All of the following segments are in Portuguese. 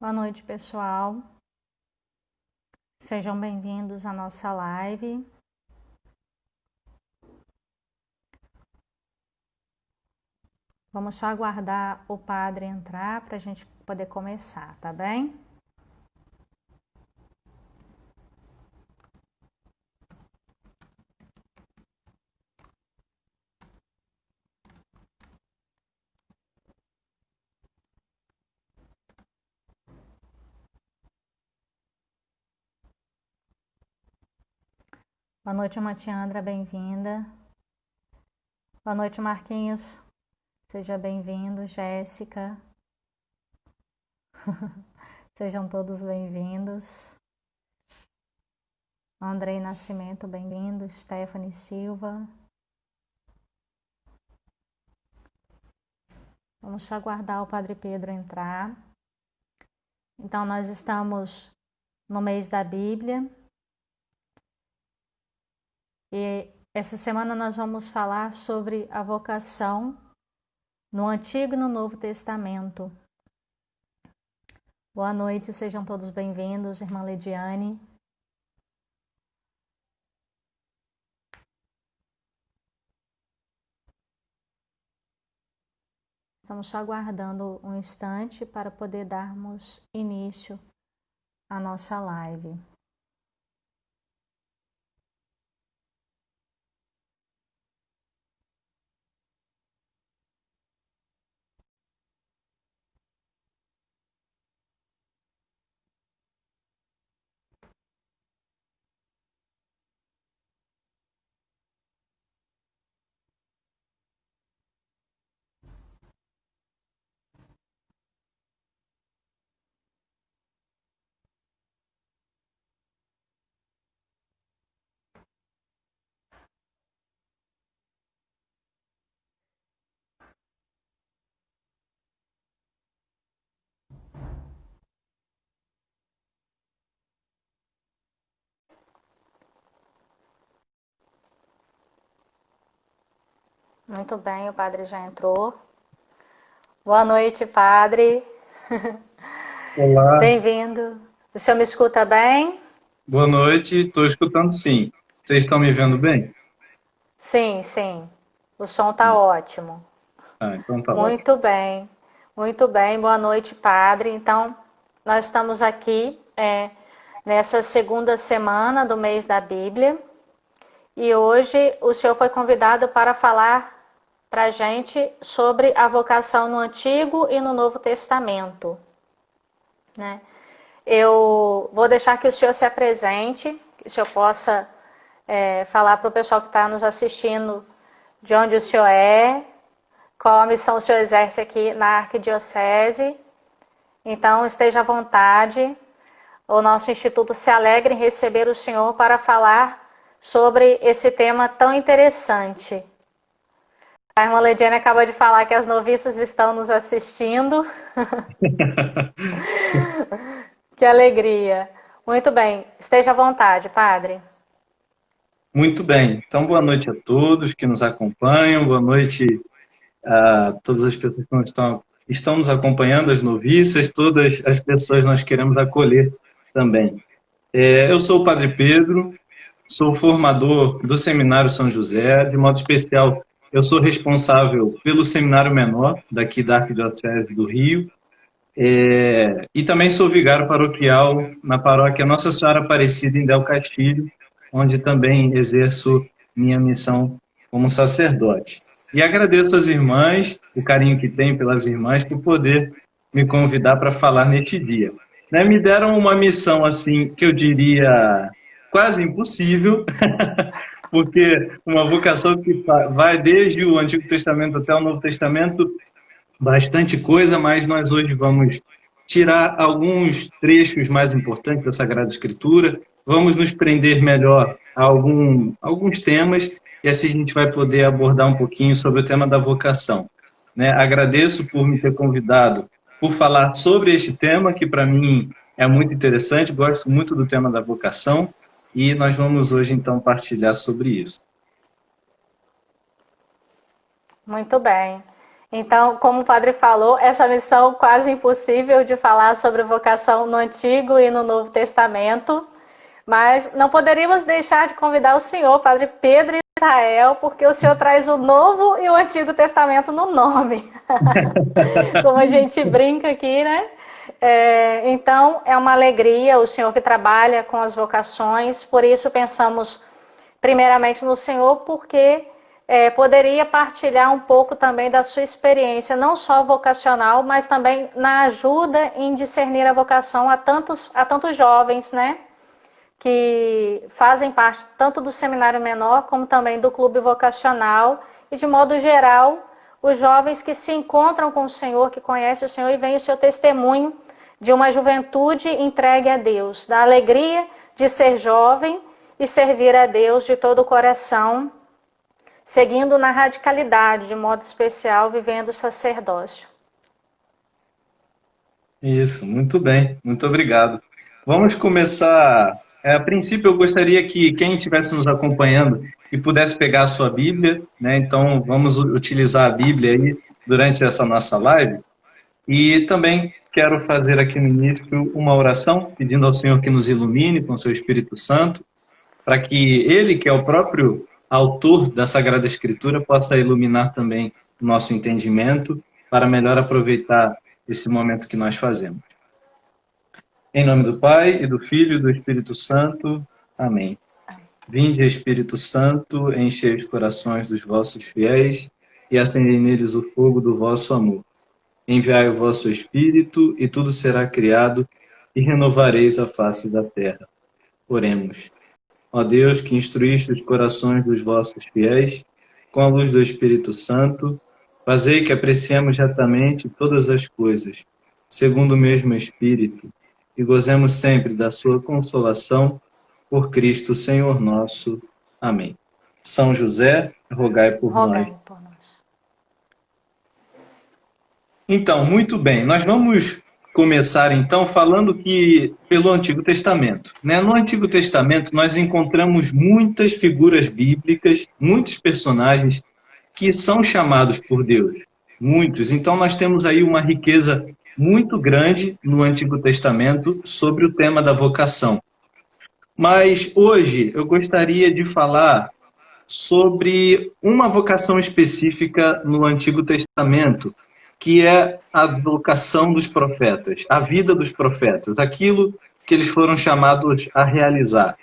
Boa noite, pessoal. Sejam bem-vindos à nossa live. Vamos só aguardar o padre entrar para a gente poder começar, tá bem? Boa noite, Matiandra, bem-vinda. Boa noite, Marquinhos. Seja bem-vindo, Jéssica. Sejam todos bem-vindos. Andrei Nascimento, bem-vindo. Stephanie Silva. Vamos só aguardar o Padre Pedro entrar. Então, nós estamos no mês da Bíblia. E essa semana nós vamos falar sobre a vocação no Antigo e no Novo Testamento. Boa noite, sejam todos bem-vindos, irmã Lidiane. Estamos só aguardando um instante para poder darmos início à nossa live. Muito bem, o padre já entrou. Boa noite, padre. Olá, Bem-vindo. O senhor me escuta bem? boa noite. Estou escutando sim. Vocês estão me vendo bem? Sim, sim. O som está ótimo. Ah, então tá ótimo. Muito bem, muito bem. Boa noite, padre. Então, nós estamos aqui nessa segunda semana do mês da Bíblia e hoje o senhor foi convidado para falar para a gente sobre a vocação no Antigo e no Novo Testamento, né? Eu vou deixar que o senhor se apresente, que o senhor possa falar para o pessoal que está nos assistindo de onde o senhor é, qual a missão o senhor exerce aqui na Arquidiocese. Então, esteja à vontade. O nosso Instituto se alegra em receber o senhor para falar sobre esse tema tão interessante. A irmã Lediane acaba de falar que as noviças estão nos assistindo. Que alegria. Muito bem, esteja à vontade, padre. Muito bem. Então, boa noite a todos que nos acompanham. Boa noite a todas as pessoas que estão nos acompanhando, as noviças, todas as pessoas nós queremos acolher também. Eu sou o Padre Pedro, sou formador do Seminário São José. De modo especial, eu sou responsável pelo Seminário Menor daqui da Arquidiocese do Rio. E também sou vigário paroquial na paróquia Nossa Senhora Aparecida em Del Castilho, onde também exerço minha missão como sacerdote. E agradeço às irmãs, o carinho que têm pelas irmãs, por poder me convidar para falar neste dia. Né, me deram uma missão assim que eu diria quase impossível, porque uma vocação que vai desde o Antigo Testamento até o Novo Testamento, bastante coisa, mas nós hoje vamos tirar alguns trechos mais importantes da Sagrada Escritura, vamos nos prender melhor a alguns temas, e assim a gente vai poder abordar um pouquinho sobre o tema da vocação. Né? Agradeço por me ter convidado, por falar sobre este tema, que para mim é muito interessante, gosto muito do tema da vocação, e nós vamos hoje então partilhar sobre isso. Muito bem. Então, como o padre falou, essa missão quase impossível de falar sobre vocação no Antigo e no Novo Testamento, mas não poderíamos deixar de convidar o senhor, padre Pedro Israel, porque o senhor traz o Novo e o Antigo Testamento no nome. Como a gente brinca aqui, né? Então, é uma alegria o senhor que trabalha com as vocações, por isso pensamos primeiramente no senhor, porque poderia partilhar um pouco também da sua experiência, não só vocacional, mas também na ajuda em discernir a vocação a tantos jovens, né? Que fazem parte tanto do seminário menor, como também do clube vocacional, e de modo geral, os jovens que se encontram com o Senhor, que conhecem o Senhor e veem o seu testemunho de uma juventude entregue a Deus, da alegria de ser jovem e servir a Deus de todo o coração, seguindo na radicalidade, de modo especial, vivendo o sacerdócio. Isso, muito bem, muito obrigado. Vamos começar. A princípio, eu gostaria que quem estivesse nos acompanhando e pudesse pegar a sua Bíblia, né? Então, vamos utilizar a Bíblia aí durante essa nossa live. E também quero fazer aqui no início uma oração, pedindo ao Senhor que nos ilumine com o seu Espírito Santo, para que Ele, que é o próprio autor da Sagrada Escritura, possa iluminar também o nosso entendimento para melhor aproveitar esse momento que nós fazemos. Em nome do Pai, e do Filho, e do Espírito Santo. Amém. Vinde, Espírito Santo, enchei os corações dos vossos fiéis e acendei neles o fogo do vosso amor. Enviai o vosso Espírito, e tudo será criado, e renovareis a face da terra. Oremos. Ó Deus, que instruíste os corações dos vossos fiéis, com a luz do Espírito Santo, fazei que apreciemos retamente todas as coisas, segundo o mesmo Espírito, e gozemos sempre da sua consolação, por Cristo Senhor nosso. Amém. São José, rogai por nós. Então, muito bem, nós vamos começar então falando que pelo Antigo Testamento, né? No Antigo Testamento nós encontramos muitas figuras bíblicas, muitos personagens que são chamados por Deus, muitos. Então nós temos aí uma riqueza muito grande no Antigo Testamento sobre o tema da vocação. Mas hoje eu gostaria de falar sobre uma vocação específica no Antigo Testamento, que é a vocação dos profetas, a vida dos profetas, aquilo que eles foram chamados a realizar.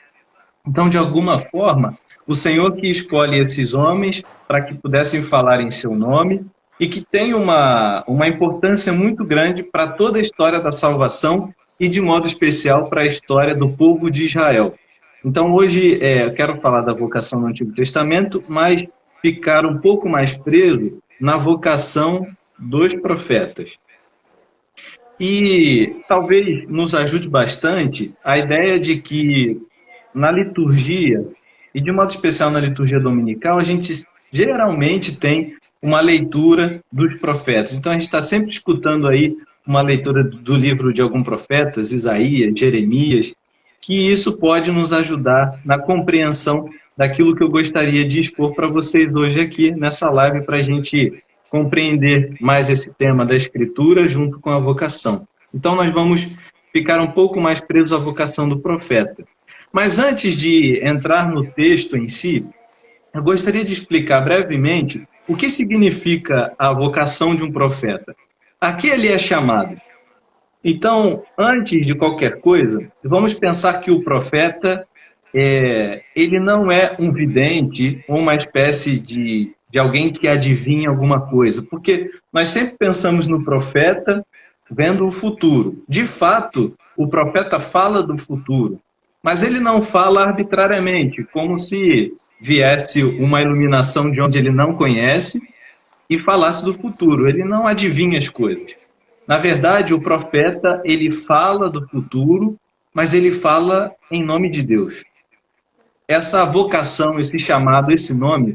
Então, de alguma forma, o Senhor que escolhe esses homens para que pudessem falar em seu nome e que tem uma importância muito grande para toda a história da salvação e, de modo especial, para a história do povo de Israel. Então, hoje, eu quero falar da vocação no Antigo Testamento, mas ficar um pouco mais preso na vocação dos profetas. E talvez nos ajude bastante a ideia de que na liturgia, e de modo especial na liturgia dominical, a gente geralmente tem uma leitura dos profetas. Então a gente está sempre escutando aí uma leitura do livro de algum profeta, Isaías, Jeremias, que isso pode nos ajudar na compreensão daquilo que eu gostaria de expor para vocês hoje aqui nessa live, para a gente compreender mais esse tema da Escritura junto com a vocação. Então nós vamos ficar um pouco mais presos à vocação do profeta. Mas antes de entrar no texto em si, eu gostaria de explicar brevemente o que significa a vocação de um profeta. A que ele é chamado? Então, antes de qualquer coisa, vamos pensar que o profeta, ele não é um vidente ou uma espécie de alguém que adivinha alguma coisa, porque nós sempre pensamos no profeta vendo o futuro. De fato, o profeta fala do futuro, mas ele não fala arbitrariamente, como se viesse uma iluminação de onde ele não conhece e falasse do futuro. Ele não adivinha as coisas. Na verdade, o profeta, ele fala do futuro, mas ele fala em nome de Deus. Essa vocação, esse chamado, esse nome,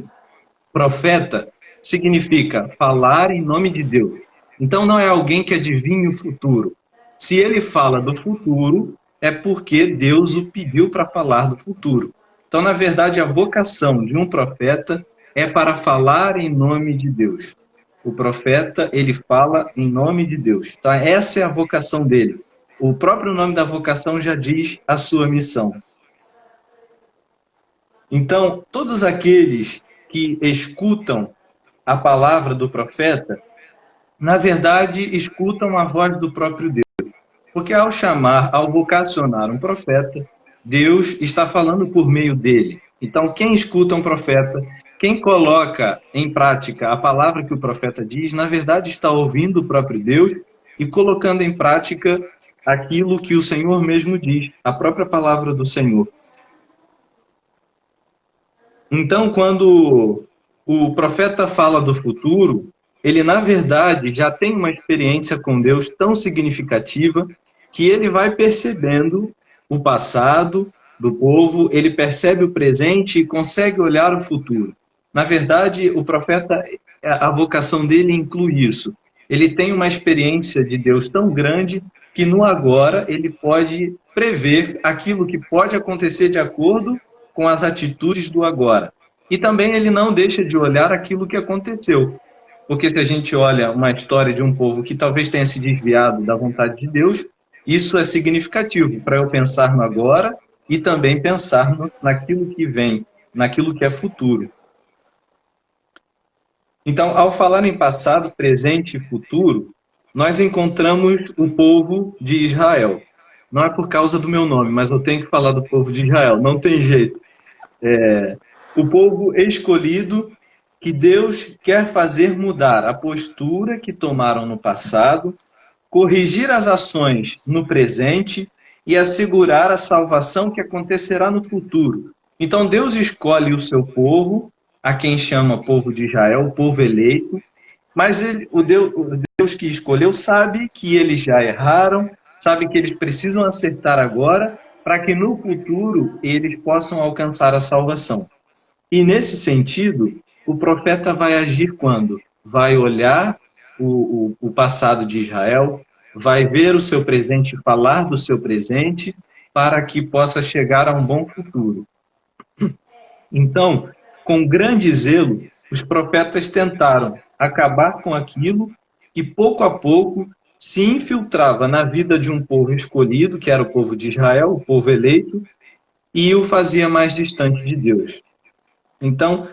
profeta, significa falar em nome de Deus. Então não é alguém que adivinha o futuro. Se ele fala do futuro, é porque Deus o pediu para falar do futuro. Então, na verdade, a vocação de um profeta é para falar em nome de Deus. O profeta, ele fala em nome de Deus. Tá? Essa é a vocação dele. O próprio nome da vocação já diz a sua missão. Então, todos aqueles que escutam a palavra do profeta, na verdade, escutam a voz do próprio Deus. Porque ao chamar, ao vocacionar um profeta, Deus está falando por meio dele. Então, quem escuta um profeta, quem coloca em prática a palavra que o profeta diz, na verdade está ouvindo o próprio Deus e colocando em prática aquilo que o Senhor mesmo diz, a própria palavra do Senhor. Então, quando o profeta fala do futuro, ele, na verdade, já tem uma experiência com Deus tão significativa que ele vai percebendo o passado do povo, ele percebe o presente e consegue olhar o futuro. Na verdade, o profeta, a vocação dele inclui isso. Ele tem uma experiência de Deus tão grande que no agora ele pode prever aquilo que pode acontecer de acordo com as atitudes do agora. E também ele não deixa de olhar aquilo que aconteceu. Porque se a gente olha uma história de um povo que talvez tenha se desviado da vontade de Deus, isso é significativo para eu pensar no agora e também pensar naquilo que vem, naquilo que é futuro. Então, ao falar em passado, presente e futuro, nós encontramos o povo de Israel. Não é por causa do meu nome, mas eu tenho que falar do povo de Israel, não tem jeito. O povo escolhido que Deus quer fazer mudar a postura que tomaram no passado, corrigir as ações no presente e assegurar a salvação que acontecerá no futuro. Então Deus escolhe o seu povo, a quem chama povo de Israel, o povo eleito, mas o Deus que escolheu sabe que eles já erraram, sabe que eles precisam acertar agora para que no futuro eles possam alcançar a salvação. E nesse sentido, o profeta vai agir quando? Vai olhar o passado de Israel, vai ver o seu presente e falar do seu presente para que possa chegar a um bom futuro. Então, com grande zelo, os profetas tentaram acabar com aquilo que pouco a pouco se infiltrava na vida de um povo escolhido, que era o povo de Israel, o povo eleito, e o fazia mais distante de Deus. Então,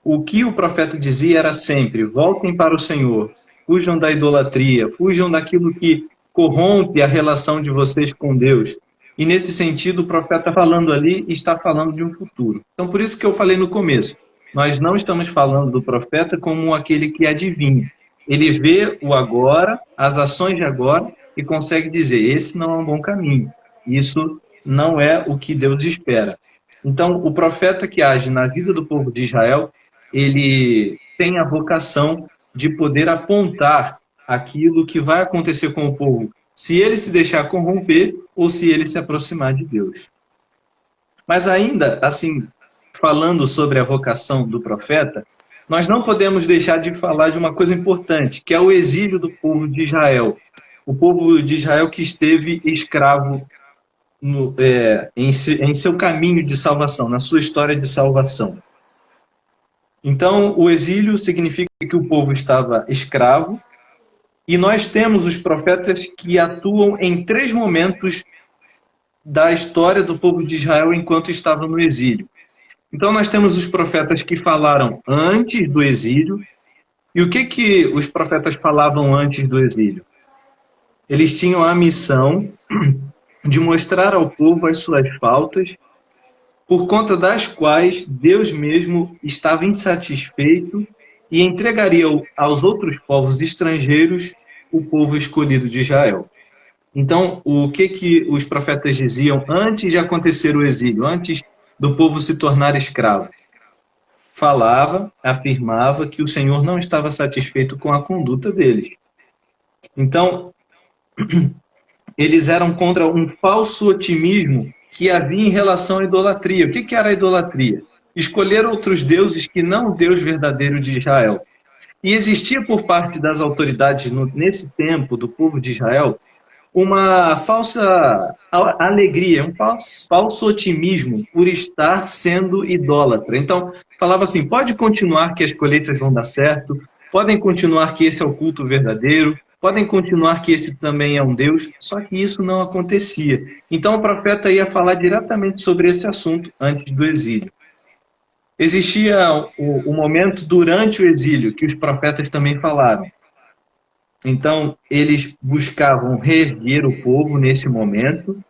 o que o profeta dizia era sempre: voltem para o Senhor, fujam da idolatria, fujam daquilo que corrompe a relação de vocês com Deus. E nesse sentido, o profeta falando ali está falando de um futuro. Então, por isso que eu falei no começo, nós não estamos falando do profeta como aquele que adivinha. Ele vê o agora, as ações de agora, e consegue dizer: esse não é um bom caminho. Isso não é o que Deus espera. Então, o profeta que age na vida do povo de Israel, ele tem a vocação de poder apontar aquilo que vai acontecer com o povo, se ele se deixar corromper ou se ele se aproximar de Deus. Mas ainda, assim, falando sobre a vocação do profeta, nós não podemos deixar de falar de uma coisa importante, que é o exílio do povo de Israel. O povo de Israel que esteve escravo em seu caminho de salvação, na sua história de salvação. Então, o exílio significa que o povo estava escravo, e nós temos os profetas que atuam em 3 momentos da história do povo de Israel enquanto estava no exílio. Então, nós temos os profetas que falaram antes do exílio. E o que os profetas falavam antes do exílio? Eles tinham a missão de mostrar ao povo as suas faltas, por conta das quais Deus mesmo estava insatisfeito e entregaria aos outros povos estrangeiros o povo escolhido de Israel. Então, o que os profetas diziam antes de acontecer o exílio, antes do povo se tornar escravo? Afirmava que o Senhor não estava satisfeito com a conduta deles. Então, eles eram contra um falso otimismo que havia em relação à idolatria. O que era a idolatria? Escolher outros deuses que não o Deus verdadeiro de Israel. E existia por parte das autoridades nesse tempo do povo de Israel uma falsa alegria, um falso otimismo por estar sendo idólatra. Então, falava assim: pode continuar que as colheitas vão dar certo, podem continuar que esse é o culto verdadeiro, podem continuar que esse também é um Deus, só que isso não acontecia. Então o profeta ia falar diretamente sobre esse assunto antes do exílio. Existia o momento durante o exílio, que os profetas também falaram. Então, eles buscavam reerguer o povo nesse momento,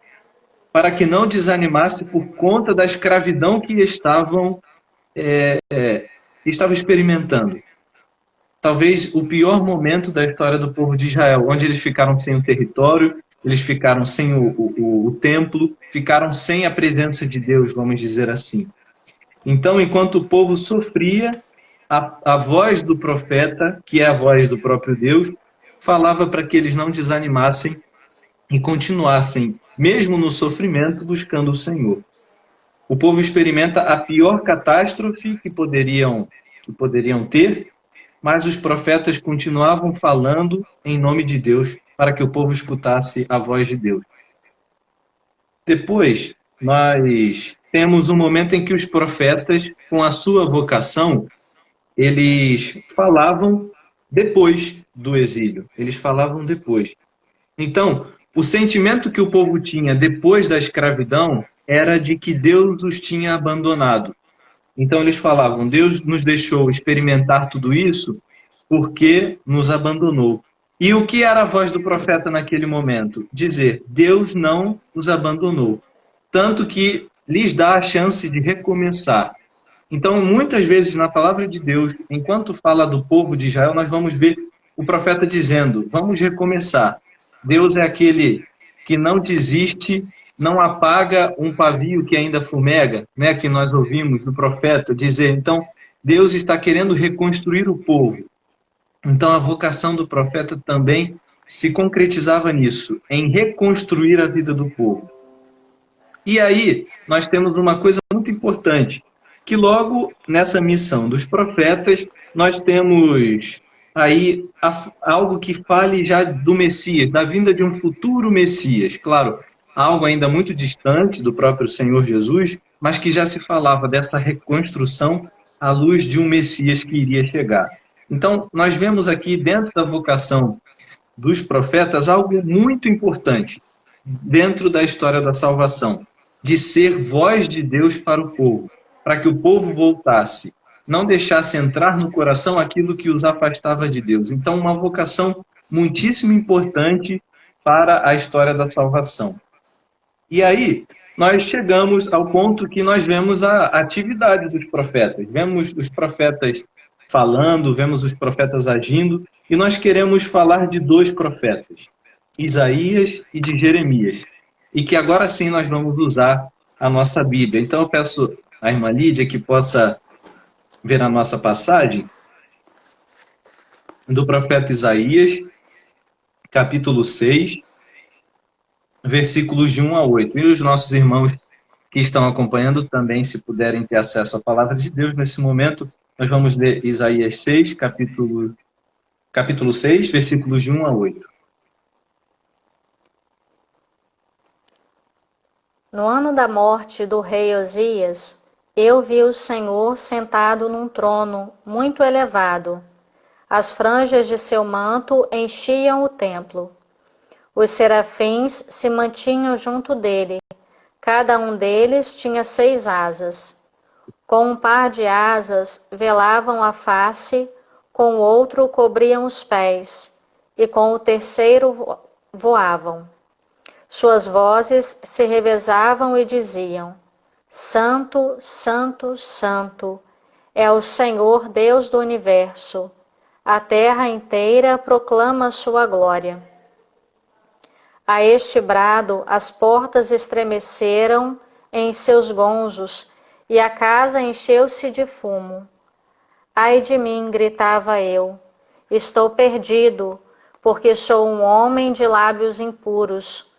para que não desanimasse por conta da escravidão que estavam experimentando. Talvez o pior momento da história do povo de Israel, onde eles ficaram sem o território, eles ficaram sem o templo, ficaram sem a presença de Deus, vamos dizer assim. Então, enquanto o povo sofria, a voz do profeta, que é a voz do próprio Deus, falava para que eles não desanimassem e continuassem, mesmo no sofrimento, buscando o Senhor. O povo experimenta a pior catástrofe que poderiam ter, mas os profetas continuavam falando em nome de Deus para que o povo escutasse a voz de Deus. Depois, nós temos um momento em que os profetas, com a sua vocação, eles falavam depois do exílio. Eles falavam depois. Então, o sentimento que o povo tinha depois da escravidão era de que Deus os tinha abandonado. Então eles falavam, Deus nos deixou experimentar tudo isso porque nos abandonou. E o que era a voz do profeta naquele momento? Dizer, Deus não os abandonou. Tanto que lhes dá a chance de recomeçar. Então, muitas vezes na palavra de Deus, enquanto fala do povo de Israel, nós vamos ver o profeta dizendo, vamos recomeçar. Deus é aquele que não desiste, não apaga um pavio que ainda fumega, né, que nós ouvimos do profeta dizer. Então, Deus está querendo reconstruir o povo. Então, a vocação do profeta também se concretizava nisso, em reconstruir a vida do povo. E aí, nós temos uma coisa muito importante, que logo nessa missão dos profetas, nós temos aí algo que fale já do Messias, da vinda de um futuro Messias. Claro, algo ainda muito distante do próprio Senhor Jesus, mas que já se falava dessa reconstrução à luz de um Messias que iria chegar. Então, nós vemos aqui dentro da vocação dos profetas algo muito importante dentro da história da salvação, de ser voz de Deus para o povo, para que o povo voltasse, não deixasse entrar no coração aquilo que os afastava de Deus. Então, uma vocação muitíssimo importante para a história da salvação. E aí, nós chegamos ao ponto que nós vemos a atividade dos profetas. Vemos os profetas falando, vemos os profetas agindo, e nós queremos falar de dois profetas, Isaías e de Jeremias, e que agora sim nós vamos usar a nossa Bíblia. Então eu peço à irmã Lídia que possa ver a nossa passagem do profeta Isaías, capítulo 6, versículos de 1 a 8. E os nossos irmãos que estão acompanhando também, se puderem ter acesso à palavra de Deus nesse momento, nós vamos ler Isaías 6, capítulo 6, versículos de 1 a 8. No ano da morte do rei Osias, eu vi o Senhor sentado num trono muito elevado. As franjas de seu manto enchiam o templo. Os serafins se mantinham junto dele. Cada um deles tinha 6 asas. Com um par de asas velavam a face, com o outro cobriam os pés, e com o terceiro voavam. Suas vozes se revezavam e diziam: Santo, Santo, Santo, é o Senhor Deus do universo. A terra inteira proclama sua glória. A este brado, as portas estremeceram em seus gonzos, e a casa encheu-se de fumo. Ai de mim, gritava eu, estou perdido, porque sou um homem de lábios impuros,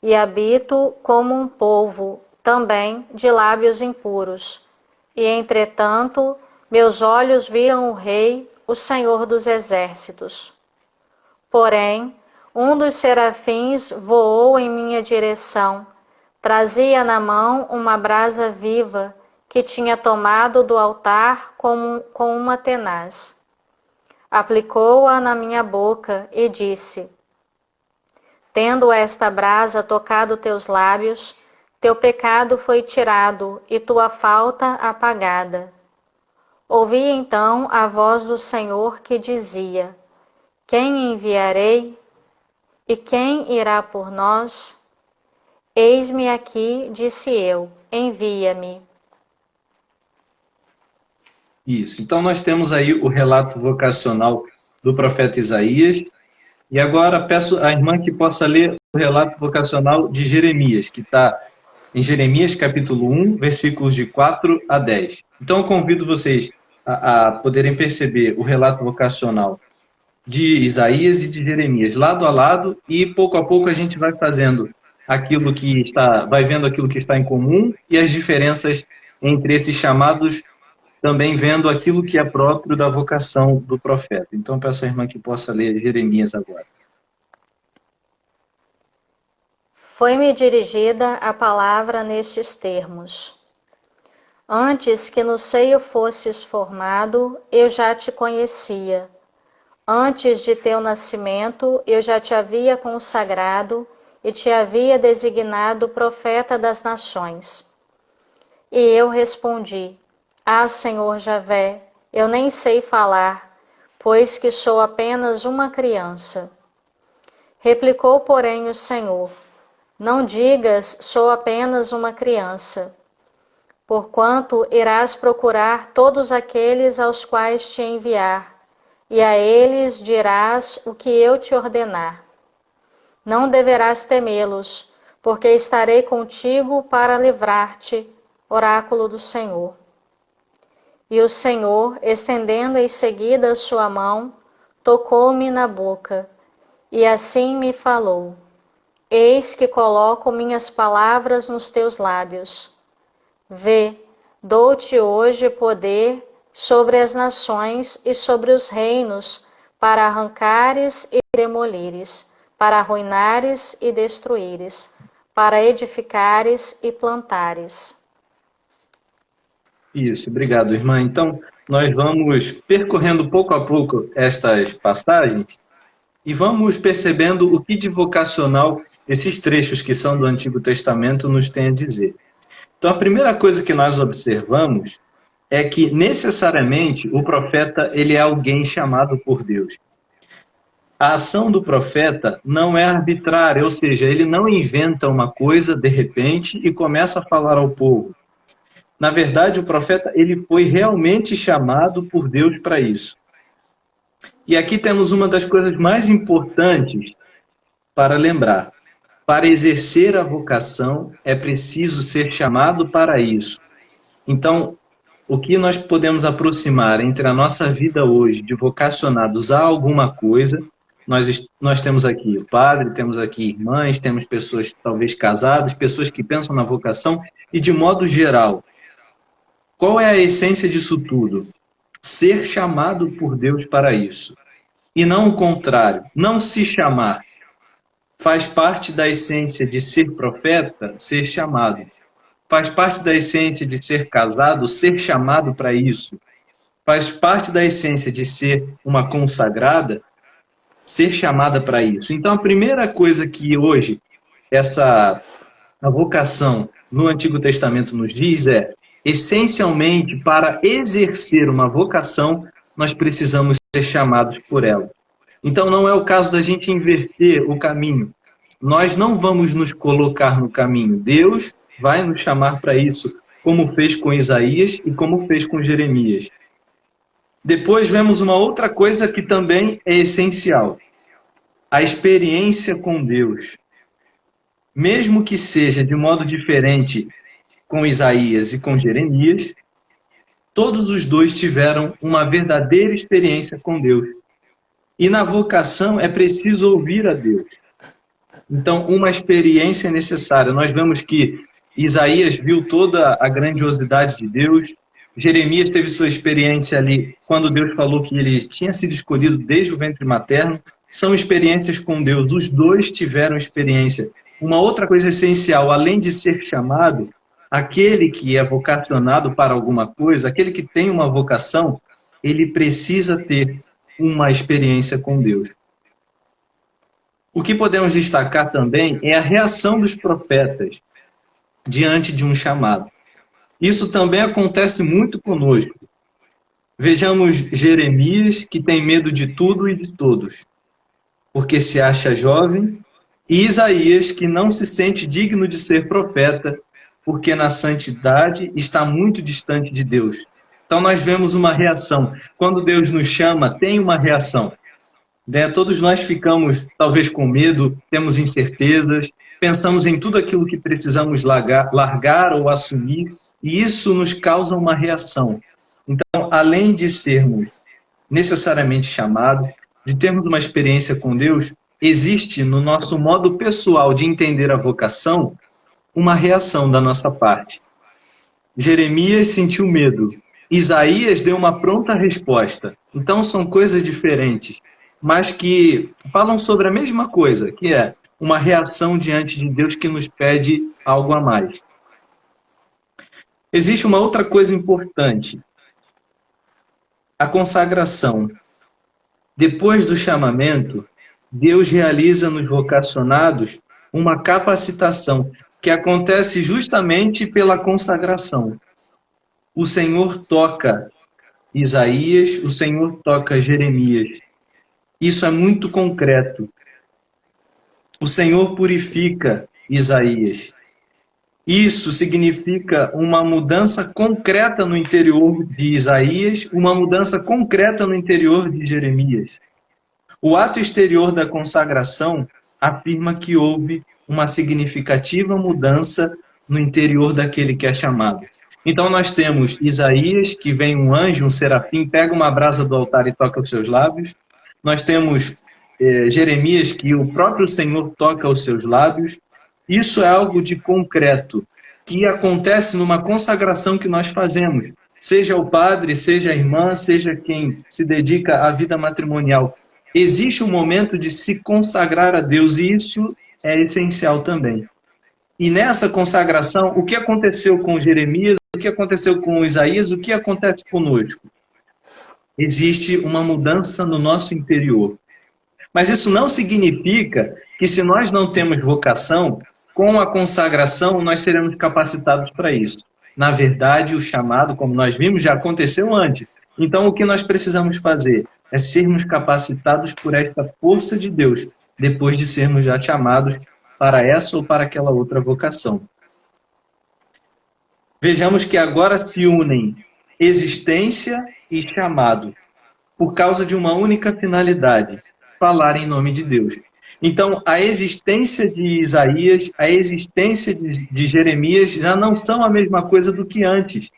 e habito como um povo, também de lábios impuros. E, entretanto, meus olhos viram o Rei, o Senhor dos Exércitos. Porém, um dos serafins voou em minha direção, trazia na mão uma brasa viva que tinha tomado do altar com uma tenaz. aplicou-a na minha boca e disse: tendo esta brasa tocado teus lábios, teu pecado foi tirado e tua falta apagada. Ouvi então a voz do Senhor que dizia: quem enviarei? E quem irá por nós? Eis-me aqui, disse eu, envia-me. Isso. Então nós temos aí o relato vocacional do profeta Isaías. E agora peço à irmã que possa ler o relato vocacional de Jeremias, que está em Jeremias capítulo 1, versículos de 4 a 10. Então eu convido vocês a poderem perceber o relato vocacional de Isaías e de Jeremias, lado a lado, e pouco a pouco a gente vai fazendo aquilo que está, vai vendo aquilo que está em comum e as diferenças entre esses chamados, também vendo aquilo que é próprio da vocação do profeta. Então peço à irmã que possa ler Jeremias agora. Foi-me dirigida a palavra nestes termos: antes que no seio fosses formado, eu já te conhecia. Antes de teu nascimento, eu já te havia consagrado e te havia designado profeta das nações. E eu respondi: ah, Senhor Javé, eu nem sei falar, pois que sou apenas uma criança. Replicou, porém, o Senhor: não digas, sou apenas uma criança, porquanto irás procurar todos aqueles aos quais te enviar, e a eles dirás o que eu te ordenar. Não deverás temê-los, porque estarei contigo para livrar-te, oráculo do Senhor. E o Senhor, estendendo em seguida a sua mão, tocou-me na boca, e assim me falou: eis que coloco minhas palavras nos teus lábios. Vê, dou-te hoje poder sobre as nações e sobre os reinos, para arrancares e demolires, para arruinares e destruíres, para edificares e plantares. Isso, obrigado, irmã. Então, nós vamos percorrendo pouco a pouco estas passagens e vamos percebendo o que de vocacional esses trechos que são do Antigo Testamento nos têm a dizer. Então, a primeira coisa que nós observamos é que, necessariamente, o profeta ele é alguém chamado por Deus. A ação do profeta não é arbitrária, ou seja, ele não inventa uma coisa de repente e começa a falar ao povo. Na verdade, o profeta ele foi realmente chamado por Deus para isso. E aqui temos uma das coisas mais importantes para lembrar. Para exercer a vocação, é preciso ser chamado para isso. Então, o que nós podemos aproximar entre a nossa vida hoje de vocacionados a alguma coisa, nós temos aqui o padre, temos aqui irmãs, temos pessoas talvez casadas, pessoas que pensam na vocação, e de modo geral, qual é a essência disso tudo? Ser chamado por Deus para isso. E não o contrário, não se chamar. Faz parte da essência de ser profeta, ser chamado. Faz parte da essência de ser casado, ser chamado para isso. Faz parte da essência de ser uma consagrada, ser chamada para isso. Então, a primeira coisa que hoje a vocação no Antigo Testamento nos diz é, essencialmente, para exercer uma vocação, nós precisamos ser chamados por ela. Então, não é o caso da gente inverter o caminho. Nós não vamos nos colocar no caminho. Deus vai nos chamar para isso, como fez com Isaías e como fez com Jeremias. Depois vemos uma outra coisa que também é essencial. A experiência com Deus. Mesmo que seja de modo diferente com Isaías e com Jeremias, todos os dois tiveram uma verdadeira experiência com Deus. E na vocação é preciso ouvir a Deus. Então, uma experiência é necessária. Nós vemos que Isaías viu toda a grandiosidade de Deus. Jeremias teve sua experiência ali quando Deus falou que ele tinha sido escolhido desde o ventre materno. São experiências com Deus. Os dois tiveram experiência. Uma outra coisa essencial, além de ser chamado, aquele que é vocacionado para alguma coisa, aquele que tem uma vocação, ele precisa ter uma experiência com Deus. O que podemos destacar também é a reação dos profetas diante de um chamado. Isso também acontece muito conosco. Vejamos Jeremias, que tem medo de tudo e de todos, porque se acha jovem, e Isaías, que não se sente digno de ser profeta, porque na santidade está muito distante de Deus. Então nós vemos uma reação. Quando Deus nos chama, tem uma reação. Todos nós ficamos, talvez, com medo, temos incertezas, pensamos em tudo aquilo que precisamos largar ou assumir, e isso nos causa uma reação. Então, além de sermos necessariamente chamados, de termos uma experiência com Deus, existe no nosso modo pessoal de entender a vocação uma reação da nossa parte. Jeremias sentiu medo, Isaías deu uma pronta resposta. Então, são coisas diferentes, mas que falam sobre a mesma coisa, que é uma reação diante de Deus que nos pede algo a mais. Existe uma outra coisa importante, a consagração. Depois do chamamento, Deus realiza nos vocacionados uma capacitação que acontece justamente pela consagração. O Senhor toca Isaías, o Senhor toca Jeremias. Isso é muito concreto. O Senhor purifica Isaías. Isso significa uma mudança concreta no interior de Isaías, uma mudança concreta no interior de Jeremias. O ato exterior da consagração afirma que houve uma significativa mudança no interior daquele que é chamado. Então nós temos Isaías, que vem um anjo, um serafim, pega uma brasa do altar e toca os seus lábios. Nós temos Jeremias, que o próprio Senhor toca os seus lábios. Isso é algo de concreto, que acontece numa consagração que nós fazemos. Seja o padre, seja a irmã, seja quem se dedica à vida matrimonial. Existe um momento de se consagrar a Deus, e isso é essencial também. E nessa consagração, o que aconteceu com Jeremias, o que aconteceu com Isaías, o que acontece conosco? Existe uma mudança no nosso interior. Mas isso não significa que, se nós não temos vocação, com a consagração nós seremos capacitados para isso. Na verdade, o chamado, como nós vimos, já aconteceu antes. Então, o que nós precisamos fazer é sermos capacitados por esta força de Deus, depois de sermos já chamados para essa ou para aquela outra vocação. Vejamos que agora se unem existência e chamado, por causa de uma única finalidade: falar em nome de Deus. Então, a existência de Isaías, a existência de Jeremias já não são a mesma coisa do que antes.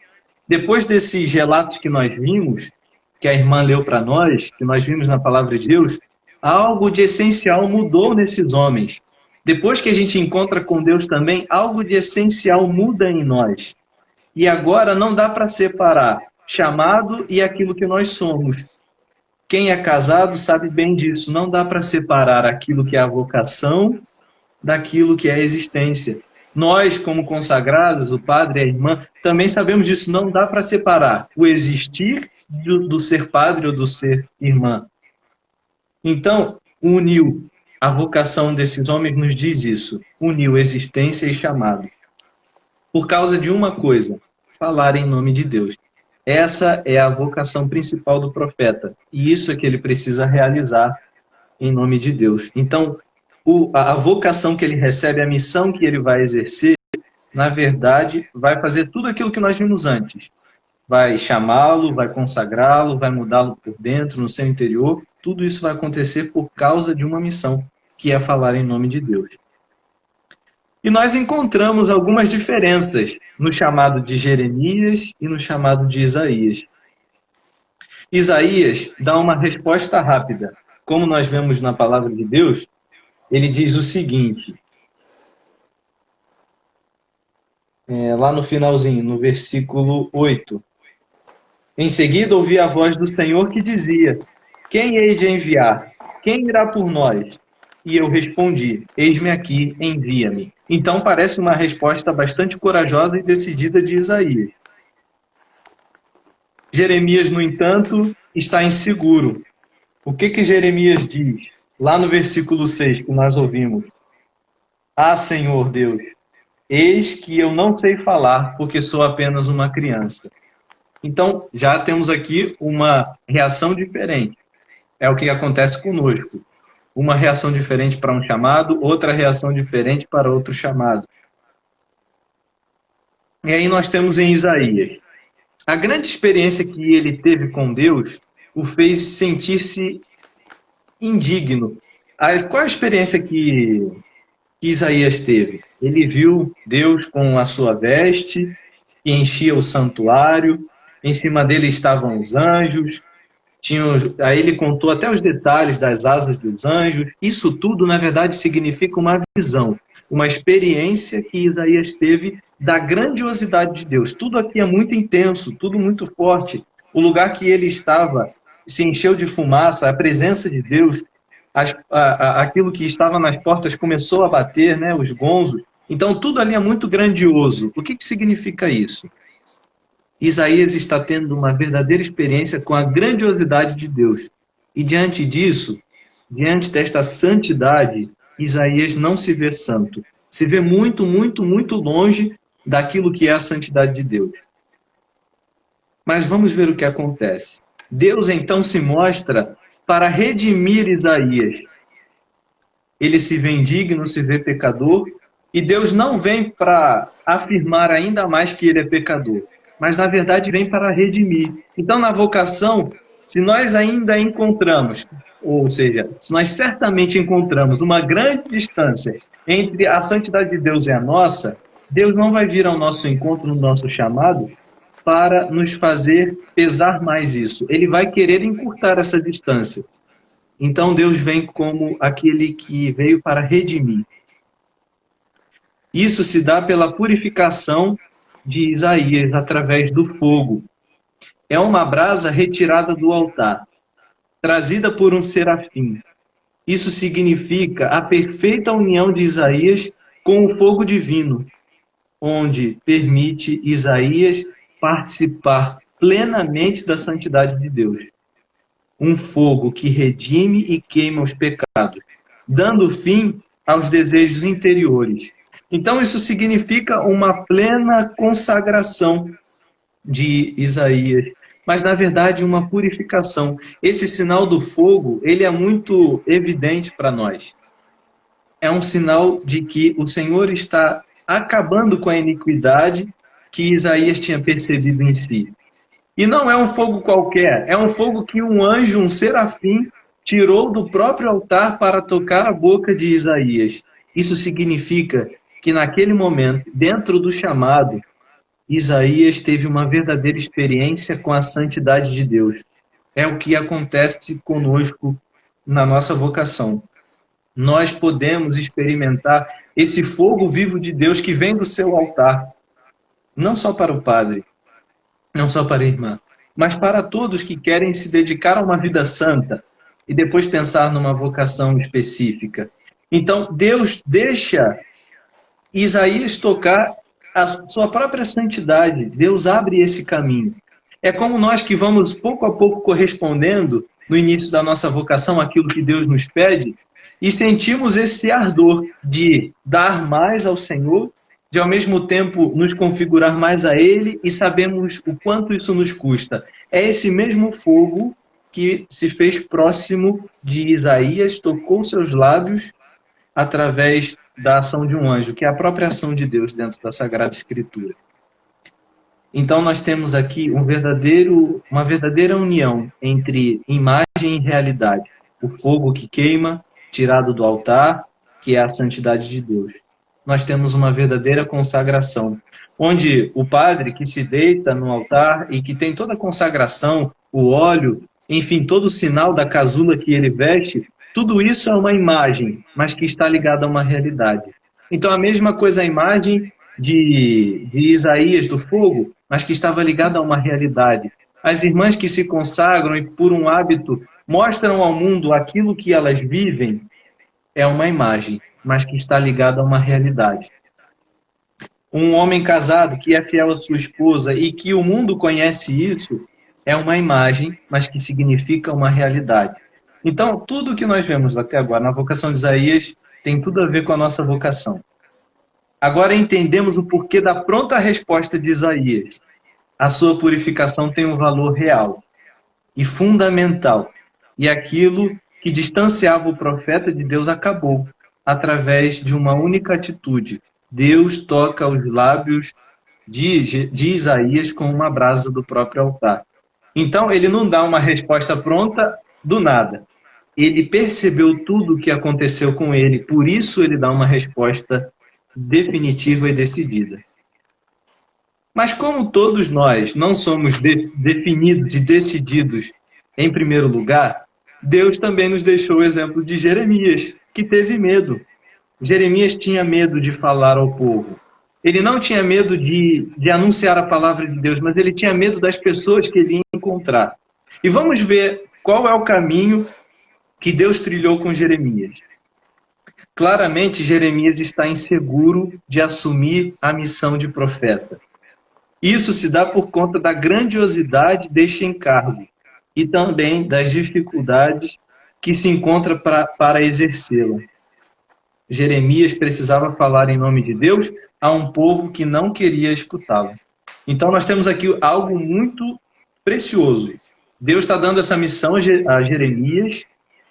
Depois desses relatos que nós vimos, que a irmã leu para nós, que nós vimos na palavra de Deus, algo de essencial mudou nesses homens. Depois que a gente encontra com Deus também, algo de essencial muda em nós. E agora não dá para separar chamado e aquilo que nós somos. Quem é casado sabe bem disso. Não dá para separar aquilo que é a vocação daquilo que é a existência. Nós, como consagrados, o padre e a irmã, também sabemos disso. Não dá para separar o existir do ser padre ou do ser irmã. Então, uniu. A vocação desses homens nos diz isso. Uniu existência e chamado. Por causa de uma coisa: falar em nome de Deus. Essa é a vocação principal do profeta. E isso é que ele precisa realizar em nome de Deus. Então, a vocação que ele recebe, a missão que ele vai exercer, na verdade, vai fazer tudo aquilo que nós vimos antes. Vai chamá-lo, vai consagrá-lo, vai mudá-lo por dentro, no seu interior. Tudo isso vai acontecer por causa de uma missão, que é falar em nome de Deus. E nós encontramos algumas diferenças no chamado de Jeremias e no chamado de Isaías. Isaías dá uma resposta rápida. Como nós vemos na palavra de Deus, ele diz o seguinte, lá no finalzinho, no versículo 8. Em seguida ouvi a voz do Senhor que dizia: quem hei de enviar? Quem irá por nós? E eu respondi: eis-me aqui, envia-me. Então parece uma resposta bastante corajosa e decidida de Isaías. Jeremias, no entanto, está inseguro. O que Jeremias diz lá no versículo 6 que nós ouvimos? Ah, Senhor Deus, eis que eu não sei falar, porque sou apenas uma criança. Então, já temos aqui uma reação diferente. É o que acontece conosco. Uma reação diferente para um chamado, outra reação diferente para outro chamado. E aí nós temos em Isaías. A grande experiência que ele teve com Deus o fez sentir-se indigno. Qual a experiência que Isaías teve? Ele viu Deus com a sua veste, que enchia o santuário, em cima dele estavam os anjos, aí ele contou até os detalhes das asas dos anjos. Isso tudo, na verdade, significa uma visão, uma experiência que Isaías teve da grandiosidade de Deus. Tudo aqui é muito intenso, tudo muito forte. O lugar que ele estava se encheu de fumaça, a presença de Deus, aquilo que estava nas portas começou a bater, né, os gonzos. Então, tudo ali é muito grandioso. O que significa isso? Isaías está tendo uma verdadeira experiência com a grandiosidade de Deus. E diante disso, diante desta santidade, Isaías não se vê santo. Se vê muito, muito, muito longe daquilo que é a santidade de Deus. Mas vamos ver o que acontece. Deus então se mostra para redimir Isaías. Ele se vê indigno, se vê pecador, e Deus não vem para afirmar ainda mais que ele é pecador, mas na verdade vem para redimir. Então, na vocação, se nós ainda encontramos, ou seja, se nós certamente encontramos uma grande distância entre a santidade de Deus e a nossa, Deus não vai vir ao nosso encontro, no nosso chamado, para nos fazer pesar mais isso. Ele vai querer encurtar essa distância. Então, Deus vem como aquele que veio para redimir. Isso se dá pela purificação de Isaías através do fogo. É uma brasa retirada do altar, trazida por um serafim. Isso significa a perfeita união de Isaías com o fogo divino, onde permite Isaías participar plenamente da santidade de Deus. Um fogo que redime e queima os pecados, dando fim aos desejos interiores. Então, isso significa uma plena consagração de Isaías, mas, na verdade, uma purificação. Esse sinal do fogo, ele é muito evidente para nós. É um sinal de que o Senhor está acabando com a iniquidade que Isaías tinha percebido em si. E não é um fogo qualquer, é um fogo que um anjo, um serafim, tirou do próprio altar para tocar a boca de Isaías. Isso significa que naquele momento, dentro do chamado, Isaías teve uma verdadeira experiência com a santidade de Deus. É o que acontece conosco na nossa vocação. Nós podemos experimentar esse fogo vivo de Deus que vem do seu altar, não só para o padre, não só para a irmã, mas para todos que querem se dedicar a uma vida santa e depois pensar numa vocação específica. Então, Deus deixa Isaías tocar a sua própria santidade. Deus abre esse caminho. É como nós que vamos pouco a pouco correspondendo no início da nossa vocação àquilo que Deus nos pede e sentimos esse ardor de dar mais ao Senhor, de ao mesmo tempo nos configurar mais a Ele e sabemos o quanto isso nos custa. É esse mesmo fogo que se fez próximo de Isaías, tocou seus lábios através da ação de um anjo, que é a própria ação de Deus dentro da Sagrada Escritura. Então nós temos aqui uma verdadeira união entre imagem e realidade. O fogo que queima, tirado do altar, que é a santidade de Deus. Nós temos uma verdadeira consagração, onde o padre que se deita no altar e que tem toda a consagração, o óleo, enfim, todo o sinal da casula que ele veste, tudo isso é uma imagem, mas que está ligada a uma realidade. Então, a mesma coisa a imagem de Isaías do fogo, mas que estava ligada a uma realidade. As irmãs que se consagram e, por um hábito, mostram ao mundo aquilo que elas vivem, é uma imagem, mas que está ligada a uma realidade. Um homem casado que é fiel à sua esposa e que o mundo conhece isso, é uma imagem, mas que significa uma realidade. Então, tudo que nós vemos até agora na vocação de Isaías tem tudo a ver com a nossa vocação. Agora entendemos o porquê da pronta resposta de Isaías. A sua purificação tem um valor real e fundamental. E aquilo que distanciava o profeta de Deus acabou através de uma única atitude. Deus toca os lábios de Isaías com uma brasa do próprio altar. Então, ele não dá uma resposta pronta do nada. Ele percebeu tudo o que aconteceu com ele, por isso ele dá uma resposta definitiva e decidida. Mas como todos nós não somos definidos e decididos em primeiro lugar, Deus também nos deixou o exemplo de Jeremias, que teve medo. Jeremias tinha medo de falar ao povo. Ele não tinha medo de anunciar a palavra de Deus, mas ele tinha medo das pessoas que ele ia encontrar. E vamos ver qual é o caminho que Deus trilhou com Jeremias. Claramente, Jeremias está inseguro de assumir a missão de profeta. Isso se dá por conta da grandiosidade deste encargo e também das dificuldades que se encontra para exercê-la. Jeremias precisava falar em nome de Deus a um povo que não queria escutá-lo. Então nós temos aqui algo muito precioso. Deus está dando essa missão a Jeremias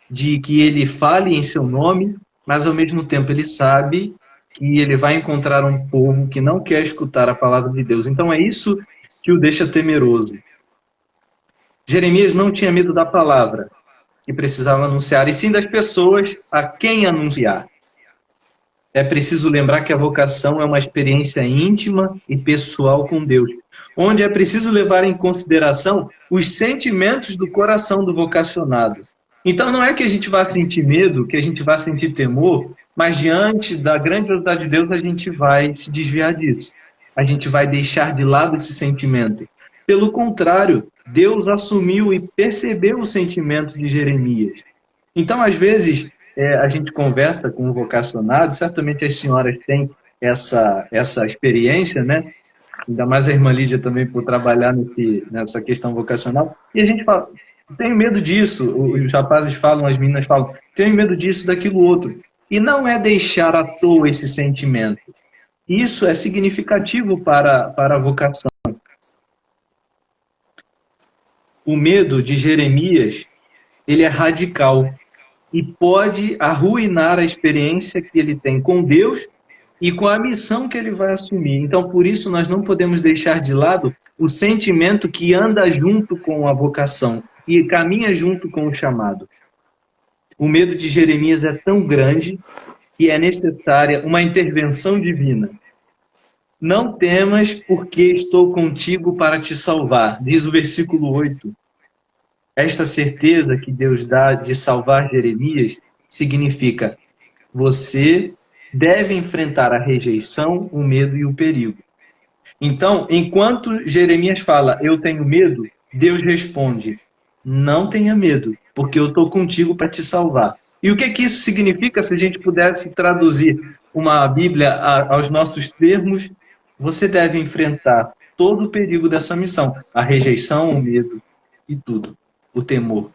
de que ele fale em seu nome, mas ao mesmo tempo ele sabe que ele vai encontrar um povo que não quer escutar a palavra de Deus. Então é isso que o deixa temeroso. Jeremias não tinha medo da palavra que precisava anunciar, e sim das pessoas a quem anunciar. É preciso lembrar que a vocação é uma experiência íntima e pessoal com Deus, onde é preciso levar em consideração os sentimentos do coração do vocacionado. Então não é que a gente vá sentir medo, que a gente vá sentir temor, mas diante da grandiosidade de Deus a gente vai se desviar disso. A gente vai deixar de lado esse sentimento. Pelo contrário, Deus assumiu e percebeu o sentimento de Jeremias. Então, às vezes, a gente conversa com um vocacionado, certamente as senhoras têm essa experiência, né? Ainda mais a irmã Lídia também por trabalhar nessa questão vocacional. E a gente fala, tenho medo disso. Os rapazes falam, as meninas falam, tenho medo disso, daquilo outro. E não é deixar à toa esse sentimento. Isso é significativo para a vocação. O medo de Jeremias, ele é radical e pode arruinar a experiência que ele tem com Deus e com a missão que ele vai assumir. Então, por isso, nós não podemos deixar de lado o sentimento que anda junto com a vocação e caminha junto com o chamado. O medo de Jeremias é tão grande que é necessária uma intervenção divina. Não temas, porque estou contigo para te salvar, diz o versículo 8. Esta certeza que Deus dá de salvar Jeremias significa: você deve enfrentar a rejeição, o medo e o perigo. Então, enquanto Jeremias fala, eu tenho medo, Deus responde, não tenha medo, porque eu estou contigo para te salvar. E o que isso significa se a gente pudesse traduzir uma Bíblia aos nossos termos? Você deve enfrentar todo o perigo dessa missão, a rejeição, o medo e tudo, o temor.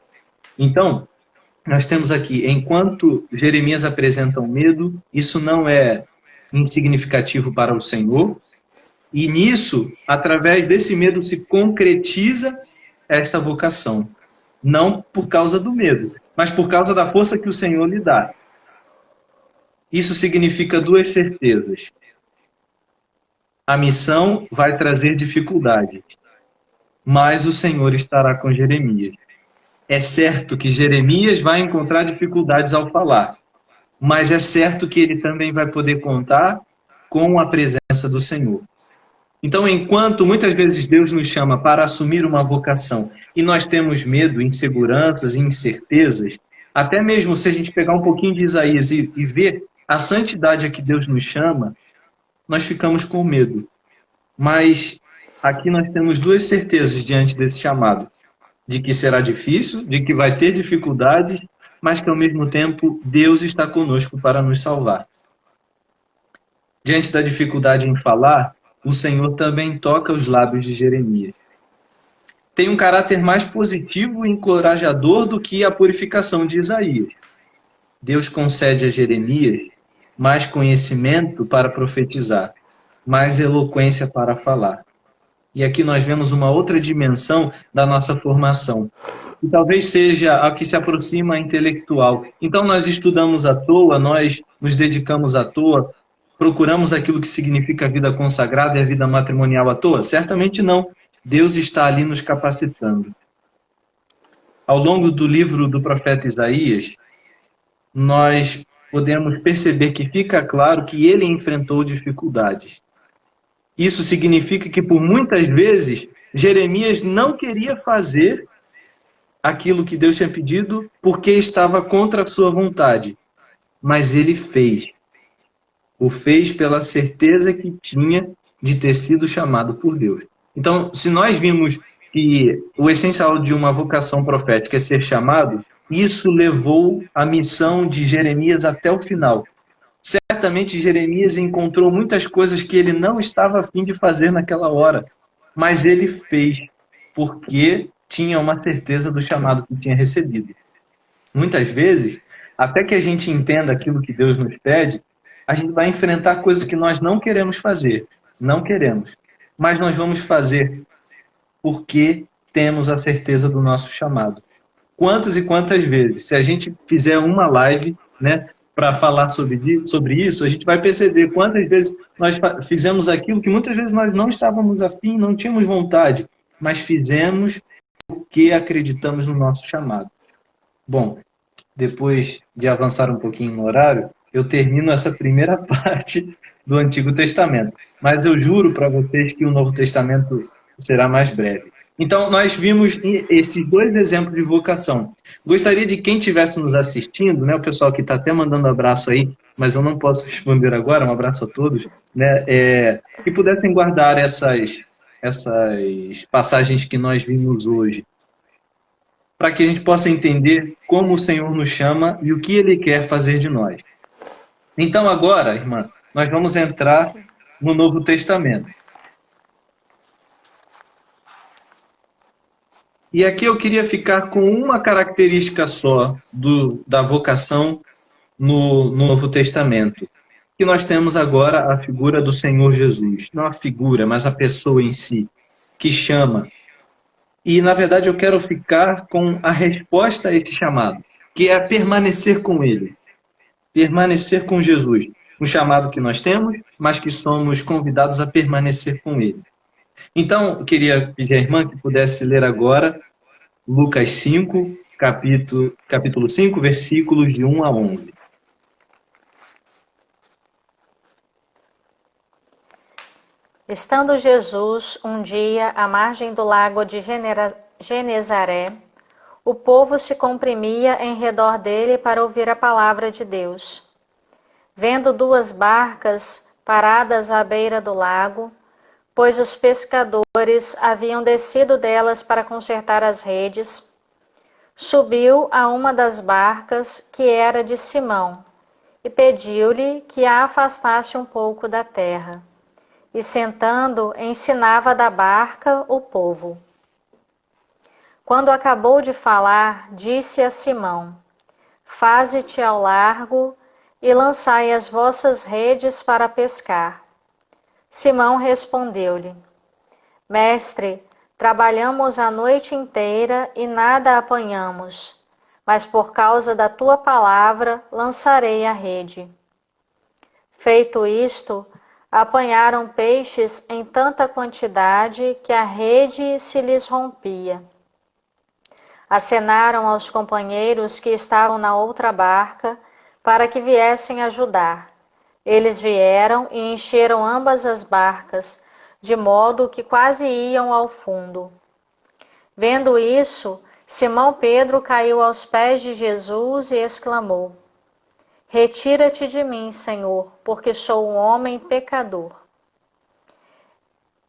Então, nós temos aqui, enquanto Jeremias apresenta o medo, isso não é insignificativo para o Senhor, e nisso, através desse medo, se concretiza esta vocação. Não por causa do medo, mas por causa da força que o Senhor lhe dá. Isso significa duas certezas. A missão vai trazer dificuldades, mas o Senhor estará com Jeremias. É certo que Jeremias vai encontrar dificuldades ao falar, mas é certo que ele também vai poder contar com a presença do Senhor. Então, enquanto muitas vezes Deus nos chama para assumir uma vocação e nós temos medo, inseguranças e incertezas, até mesmo se a gente pegar um pouquinho de Isaías e ver a santidade a que Deus nos chama, nós ficamos com medo. Mas aqui nós temos duas certezas diante desse chamado. De que será difícil, de que vai ter dificuldades, mas que ao mesmo tempo Deus está conosco para nos salvar. Diante da dificuldade em falar, o Senhor também toca os lábios de Jeremias. tem um caráter mais positivo e encorajador do que a purificação de Isaías. Deus concede a Jeremias mais conhecimento para profetizar, mais eloquência para falar. E aqui nós vemos uma outra dimensão da nossa formação, que talvez seja a que se aproxima à intelectual. Então nós estudamos à toa, nós nos dedicamos à toa, procuramos aquilo que significa a vida consagrada e a vida matrimonial à toa? Certamente não. Deus está ali nos capacitando. Ao longo do livro do profeta Isaías, nós podemos perceber que fica claro que ele enfrentou dificuldades. Isso significa que, por muitas vezes, Jeremias não queria fazer aquilo que Deus tinha pedido porque estava contra a sua vontade. Mas ele fez. O fez pela certeza que tinha de ter sido chamado por Deus. Então, se nós vimos que o essencial de uma vocação profética é ser chamado, isso levou a missão de Jeremias até o final. Certamente Jeremias encontrou muitas coisas que ele não estava a fim de fazer naquela hora, mas ele fez porque tinha uma certeza do chamado que tinha recebido. Muitas vezes, até que a gente entenda aquilo que Deus nos pede, a gente vai enfrentar coisas que nós não queremos fazer, não queremos, mas nós vamos fazer porque temos a certeza do nosso chamado. Quantas e quantas vezes, se a gente fizer uma live, né, para falar sobre isso, a gente vai perceber quantas vezes nós fizemos aquilo que muitas vezes nós não estávamos afim, não tínhamos vontade, mas fizemos porque acreditamos no nosso chamado. Bom, depois de avançar um pouquinho no horário, eu termino essa primeira parte do Antigo Testamento. Mas eu juro para vocês que o Novo Testamento será mais breve. Então, nós vimos esses dois exemplos de vocação. Gostaria de quem estivesse nos assistindo, né, o pessoal que está até mandando abraço aí, mas eu não posso responder agora, um abraço a todos, né, que pudessem guardar essas passagens que nós vimos hoje, para que a gente possa entender como o Senhor nos chama e o que Ele quer fazer de nós. Então, agora, irmã, nós vamos entrar no Novo Testamento. E aqui eu queria ficar com uma característica só da vocação no Novo Testamento. Que nós temos agora a figura do Senhor Jesus. Não a figura, mas a pessoa em si, que chama. E, na verdade, eu quero ficar com a resposta a esse chamado, que é permanecer com Ele. Permanecer com Jesus. Um chamado que nós temos, mas que somos convidados a permanecer com Ele. Então, eu queria pedir à irmã que pudesse ler agora Lucas 5, capítulo 5, versículos de 1 a 11. Estando Jesus um dia à margem do lago de Genezaré, o povo se comprimia em redor dele para ouvir a palavra de Deus. Vendo duas barcas paradas à beira do lago, pois os pescadores haviam descido delas para consertar as redes, subiu a uma das barcas, que era de Simão, e pediu-lhe que a afastasse um pouco da terra. E sentando, ensinava da barca o povo. Quando acabou de falar, disse a Simão: Faze-te ao largo e lançai as vossas redes para pescar. Simão respondeu-lhe: Mestre, trabalhamos a noite inteira e nada apanhamos, mas por causa da tua palavra lançarei a rede. Feito isto, apanharam peixes em tanta quantidade que a rede se lhes rompia. Acenaram aos companheiros que estavam na outra barca para que viessem ajudar. Eles vieram e encheram ambas as barcas, de modo que quase iam ao fundo. Vendo isso, Simão Pedro caiu aos pés de Jesus e exclamou: Retira-te de mim, Senhor, porque sou um homem pecador.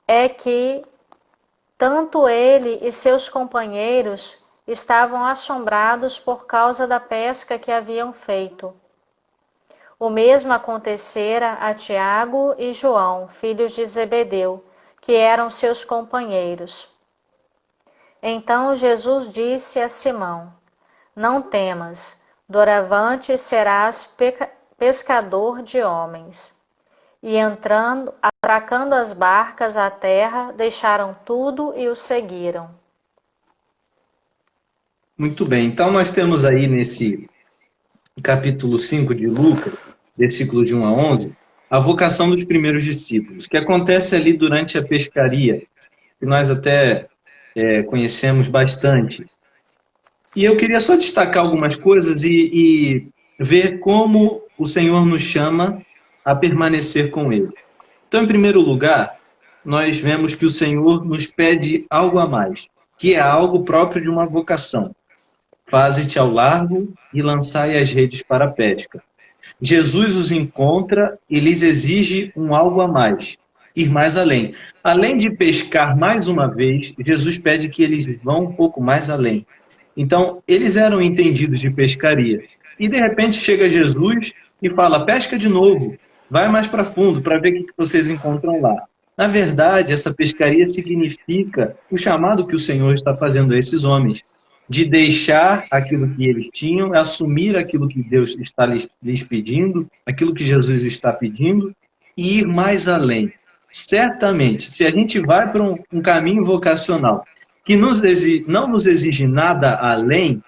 É que tanto ele e seus companheiros estavam assombrados por causa da pesca que haviam feito. O mesmo acontecera a Tiago e João, filhos de Zebedeu, que eram seus companheiros. Então Jesus disse a Simão: Não temas, doravante serás pescador de homens. E entrando, atracando as barcas à terra, deixaram tudo e o seguiram. Muito bem, então nós temos aí nesse capítulo 5 de Lucas, versículo de 1 a 11, a vocação dos primeiros discípulos, que acontece ali durante a pescaria, que nós até conhecemos bastante. E eu queria só destacar algumas coisas e ver como o Senhor nos chama a permanecer com Ele. Então, em primeiro lugar, nós vemos que o Senhor nos pede algo a mais, que é algo próprio de uma vocação. Faze-te ao largo e lançai as redes para a pesca. Jesus os encontra e lhes exige um algo a mais, ir mais além. Além de pescar mais uma vez, Jesus pede que eles vão um pouco mais além. Então, eles eram entendidos de pescaria. E, de repente, chega Jesus e fala, pesca de novo, vai mais para fundo para ver o que vocês encontram lá. Na verdade, essa pescaria significa o chamado que o Senhor está fazendo a esses homens, de deixar aquilo que eles tinham, assumir aquilo que Deus está lhes pedindo, aquilo que Jesus está pedindo, e ir mais além. Certamente, se a gente vai para um caminho vocacional que não nos exige nada além,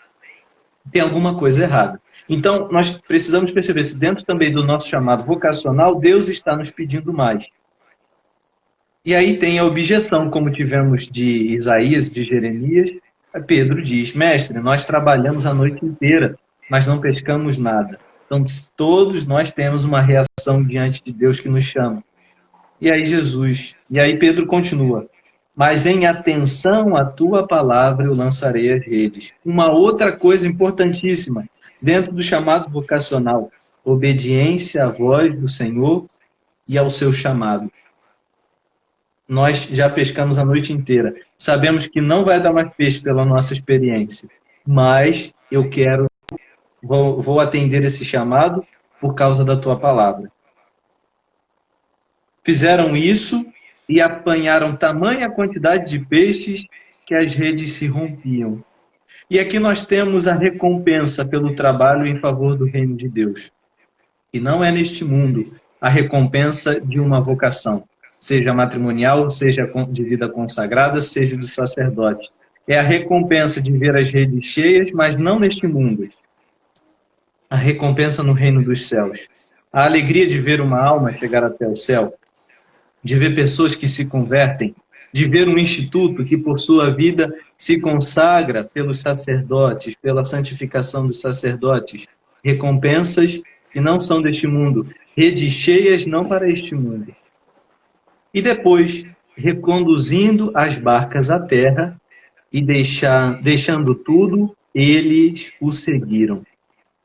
tem alguma coisa errada. Então, nós precisamos perceber se dentro também do nosso chamado vocacional, Deus está nos pedindo mais. E aí tem a objeção, como tivemos de Isaías, de Jeremias. Pedro diz, mestre, nós trabalhamos a noite inteira, mas não pescamos nada. Então, todos nós temos uma reação diante de Deus que nos chama. E aí Pedro continua, mas em atenção à tua palavra eu lançarei as redes. Uma outra coisa importantíssima, dentro do chamado vocacional, obediência à voz do Senhor e ao seu chamado. Nós já pescamos a noite inteira. Sabemos que não vai dar mais peixe pela nossa experiência, mas eu vou atender esse chamado por causa da tua palavra. Fizeram isso e apanharam tamanha quantidade de peixes que as redes se rompiam. E aqui nós temos a recompensa pelo trabalho em favor do reino de Deus. E não é neste mundo a recompensa de uma vocação, seja matrimonial, seja de vida consagrada, seja de sacerdote. É a recompensa de ver as redes cheias, mas não neste mundo. A recompensa no reino dos céus. A alegria de ver uma alma chegar até o céu, de ver pessoas que se convertem, de ver um instituto que por sua vida se consagra pelos sacerdotes, pela santificação dos sacerdotes. Recompensas que não são deste mundo, redes cheias não para este mundo. E depois, reconduzindo as barcas à terra e deixando tudo, eles o seguiram.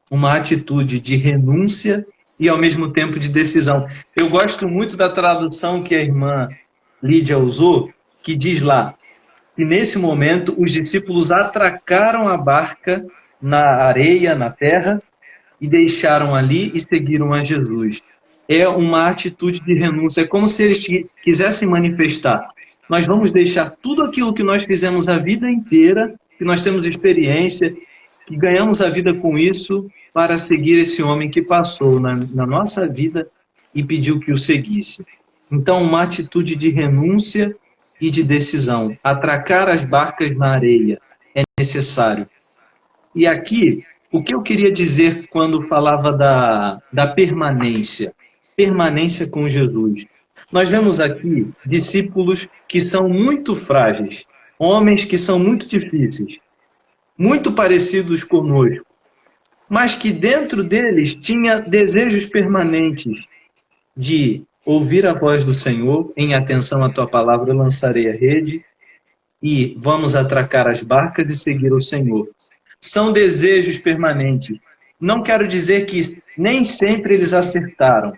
Uma atitude de renúncia e, ao mesmo tempo, de decisão. Eu gosto muito da tradução que a irmã Lídia usou, que diz lá que, nesse momento, os discípulos atracaram a barca na areia, na terra, e deixaram ali e seguiram a Jesus. É uma atitude de renúncia, é como se eles quisessem manifestar. Nós vamos deixar tudo aquilo que nós fizemos a vida inteira, que nós temos experiência, que ganhamos a vida com isso, para seguir esse homem que passou na nossa vida e pediu que o seguisse. Então, uma atitude de renúncia e de decisão. Atracar as barcas na areia é necessário. E aqui, o que eu queria dizer quando falava da permanência? Permanência com Jesus. Nós vemos aqui discípulos que são muito frágeis, homens que são muito difíceis, muito parecidos conosco, mas que dentro deles tinha desejos permanentes de ouvir a voz do Senhor, em atenção à tua palavra eu lançarei a rede, e vamos atracar as barcas e seguir o Senhor. São desejos permanentes. Não quero dizer que nem sempre eles acertaram,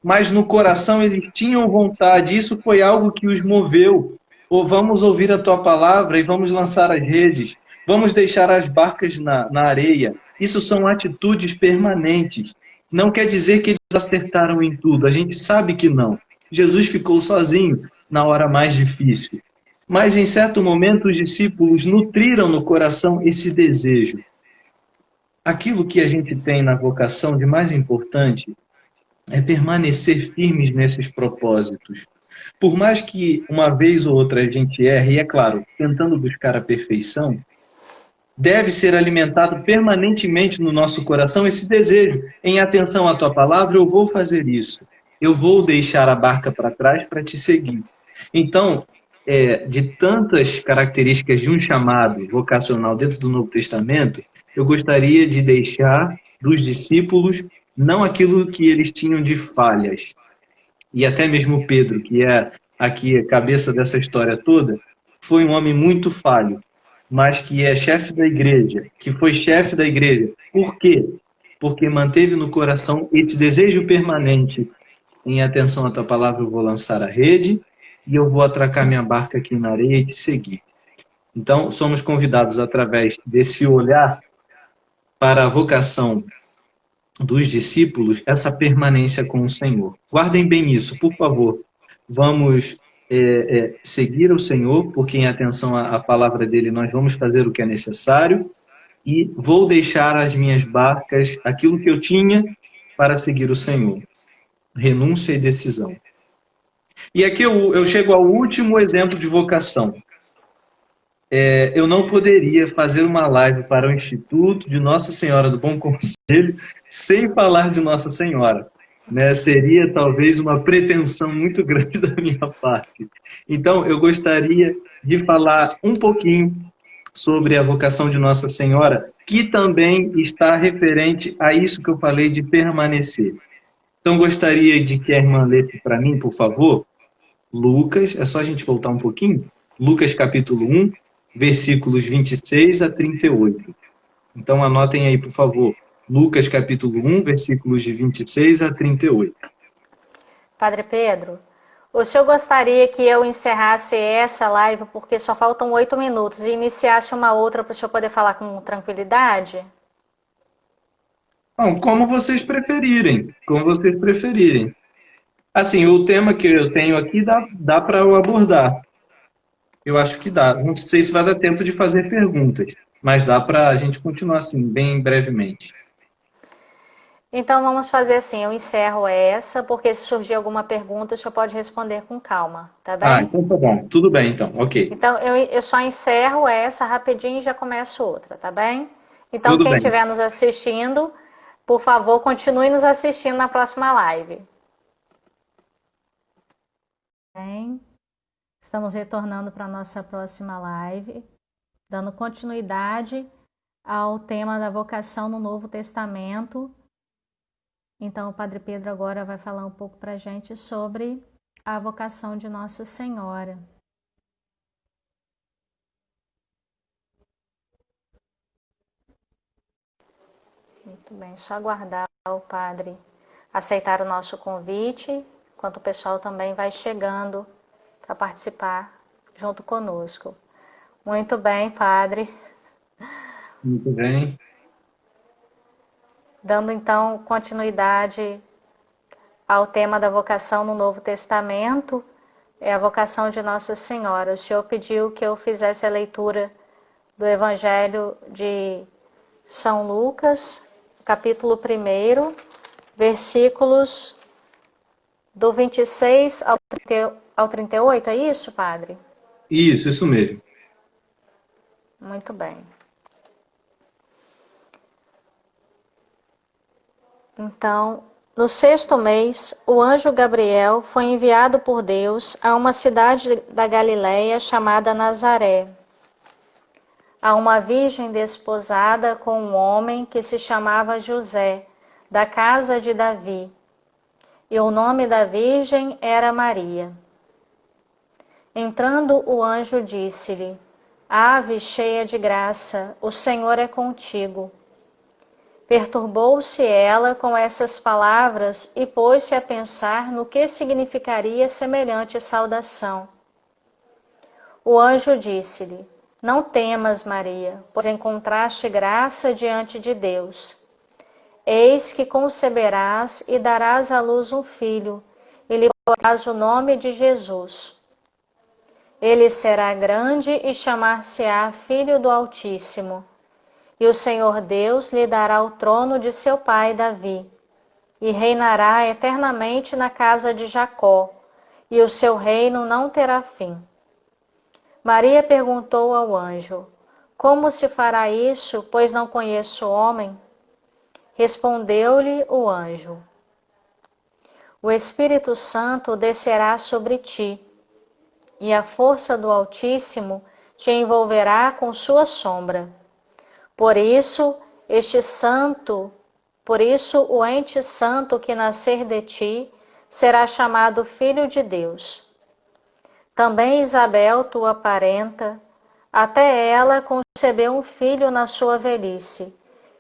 mas no coração eles tinham vontade, isso foi algo que os moveu. Ou vamos ouvir a tua palavra e vamos lançar as redes, vamos deixar as barcas na areia. Isso são atitudes permanentes. Não quer dizer que eles acertaram em tudo, a gente sabe que não. Jesus ficou sozinho na hora mais difícil. Mas em certo momento os discípulos nutriram no coração esse desejo. Aquilo que a gente tem na vocação de mais importante é permanecer firmes nesses propósitos. Por mais que uma vez ou outra a gente erre, e é claro, tentando buscar a perfeição, deve ser alimentado permanentemente no nosso coração esse desejo. Em atenção à tua palavra, eu vou fazer isso. Eu vou deixar a barca para trás para te seguir. Então, de tantas características de um chamado vocacional dentro do Novo Testamento, eu gostaria de deixar dos discípulos não aquilo que eles tinham de falhas. E até mesmo Pedro, que é aqui a cabeça dessa história toda, foi um homem muito falho, mas que é chefe da igreja, que foi chefe da igreja. Por quê? Porque manteve no coração esse desejo permanente. Em atenção à tua palavra, eu vou lançar a rede e eu vou atracar minha barca aqui na areia e te seguir. Então, somos convidados através desse olhar para a vocação dos discípulos, essa permanência com o Senhor. Guardem bem isso, por favor. Vamos seguir o Senhor, porque em atenção à palavra dele nós vamos fazer o que é necessário e vou deixar as minhas barcas, aquilo que eu tinha, para seguir o Senhor. Renúncia e decisão. E aqui eu chego ao último exemplo de vocação. Eu não poderia fazer uma live para o Instituto de Nossa Senhora do Bom Conselho sem falar de Nossa Senhora. Né? Seria talvez uma pretensão muito grande da minha parte. Então, eu gostaria de falar um pouquinho sobre a vocação de Nossa Senhora, que também está referente a isso que eu falei de permanecer. Então, gostaria de que a irmã lesse para mim, por favor, Lucas, é só a gente voltar um pouquinho, Lucas capítulo 1, versículos 26 a 38. Então, anotem aí, por favor, Lucas capítulo 1, versículos de 26 a 38. Padre Pedro, o senhor gostaria que eu encerrasse essa live porque só faltam 8 minutos e iniciasse uma outra para o senhor poder falar com tranquilidade? Bom, como vocês preferirem, como vocês preferirem. Assim, o tema que eu tenho aqui dá para eu abordar. Eu acho que dá. Não sei se vai dar tempo de fazer perguntas, mas dá para a gente continuar assim, bem brevemente. Então vamos fazer assim, eu encerro essa, porque se surgir alguma pergunta, o senhor pode responder com calma, tá bem? Então tá bom. Tudo bem, então. Ok. Então eu só encerro essa rapidinho e já começo outra, tá bem? Então Tudo quem bem. estiver nos assistindo, por favor, continue nos assistindo na próxima live. Bem, estamos retornando para a nossa próxima live, dando continuidade ao tema da vocação no Novo Testamento. Então, o Padre Pedro agora vai falar um pouco para a gente sobre a vocação de Nossa Senhora. Muito bem, só aguardar o Padre aceitar o nosso convite, enquanto o pessoal também vai chegando para participar junto conosco. Muito bem, Padre. Muito bem. Dando então continuidade ao tema da vocação no Novo Testamento, é a vocação de Nossa Senhora. O Senhor pediu que eu fizesse a leitura do Evangelho de São Lucas, capítulo 1, versículos do 26 ao 38, é isso, Padre? Isso mesmo. Muito bem. Então, no 6º mês, o anjo Gabriel foi enviado por Deus a uma cidade da Galiléia chamada Nazaré, a uma virgem desposada com um homem que se chamava José, da casa de Davi, e o nome da virgem era Maria. Entrando o anjo disse-lhe: Ave cheia de graça, o Senhor é contigo. Perturbou-se ela com essas palavras e pôs-se a pensar no que significaria semelhante saudação. O anjo disse-lhe: Não temas, Maria, pois encontraste graça diante de Deus. Eis que conceberás e darás à luz um filho, e lhe porás o nome de Jesus. Ele será grande e chamar-se-á Filho do Altíssimo. E o Senhor Deus lhe dará o trono de seu pai Davi, e reinará eternamente na casa de Jacó, e o seu reino não terá fim. Maria perguntou ao anjo: Como se fará isso, pois não conheço homem? Respondeu-lhe o anjo: O Espírito Santo descerá sobre ti, e a força do Altíssimo te envolverá com sua sombra. Por isso o ente santo que nascer de ti será chamado Filho de Deus. Também Isabel, tua parenta, até ela concebeu um filho na sua velhice,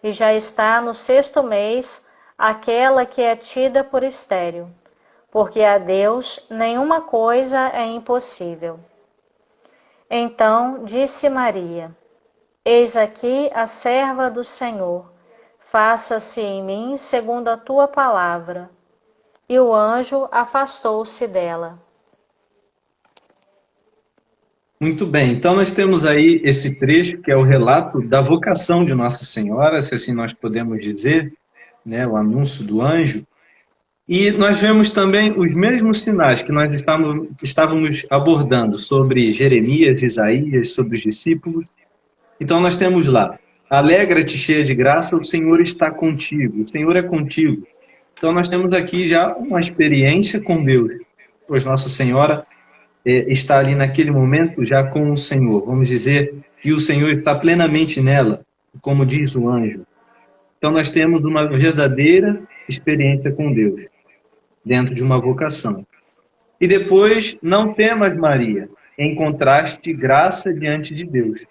e já está no 6º mês aquela que é tida por estéril, porque a Deus nenhuma coisa é impossível. Então disse Maria: Eis aqui a serva do Senhor, faça-se em mim segundo a tua palavra. E o anjo afastou-se dela. Muito bem, então nós temos aí esse trecho que é o relato da vocação de Nossa Senhora, se assim nós podemos dizer, né, o anúncio do anjo. E nós vemos também os mesmos sinais que nós estávamos abordando sobre Jeremias, Isaías, sobre os discípulos. Então nós temos lá: alegra-te, cheia de graça, o Senhor está contigo, o Senhor é contigo. Então nós temos aqui já uma experiência com Deus, pois Nossa Senhora está ali naquele momento já com o Senhor. Vamos dizer que o Senhor está plenamente nela, como diz o anjo. Então nós temos uma verdadeira experiência com Deus, dentro de uma vocação. E depois, não temas, Maria, encontraste graça diante de Deus.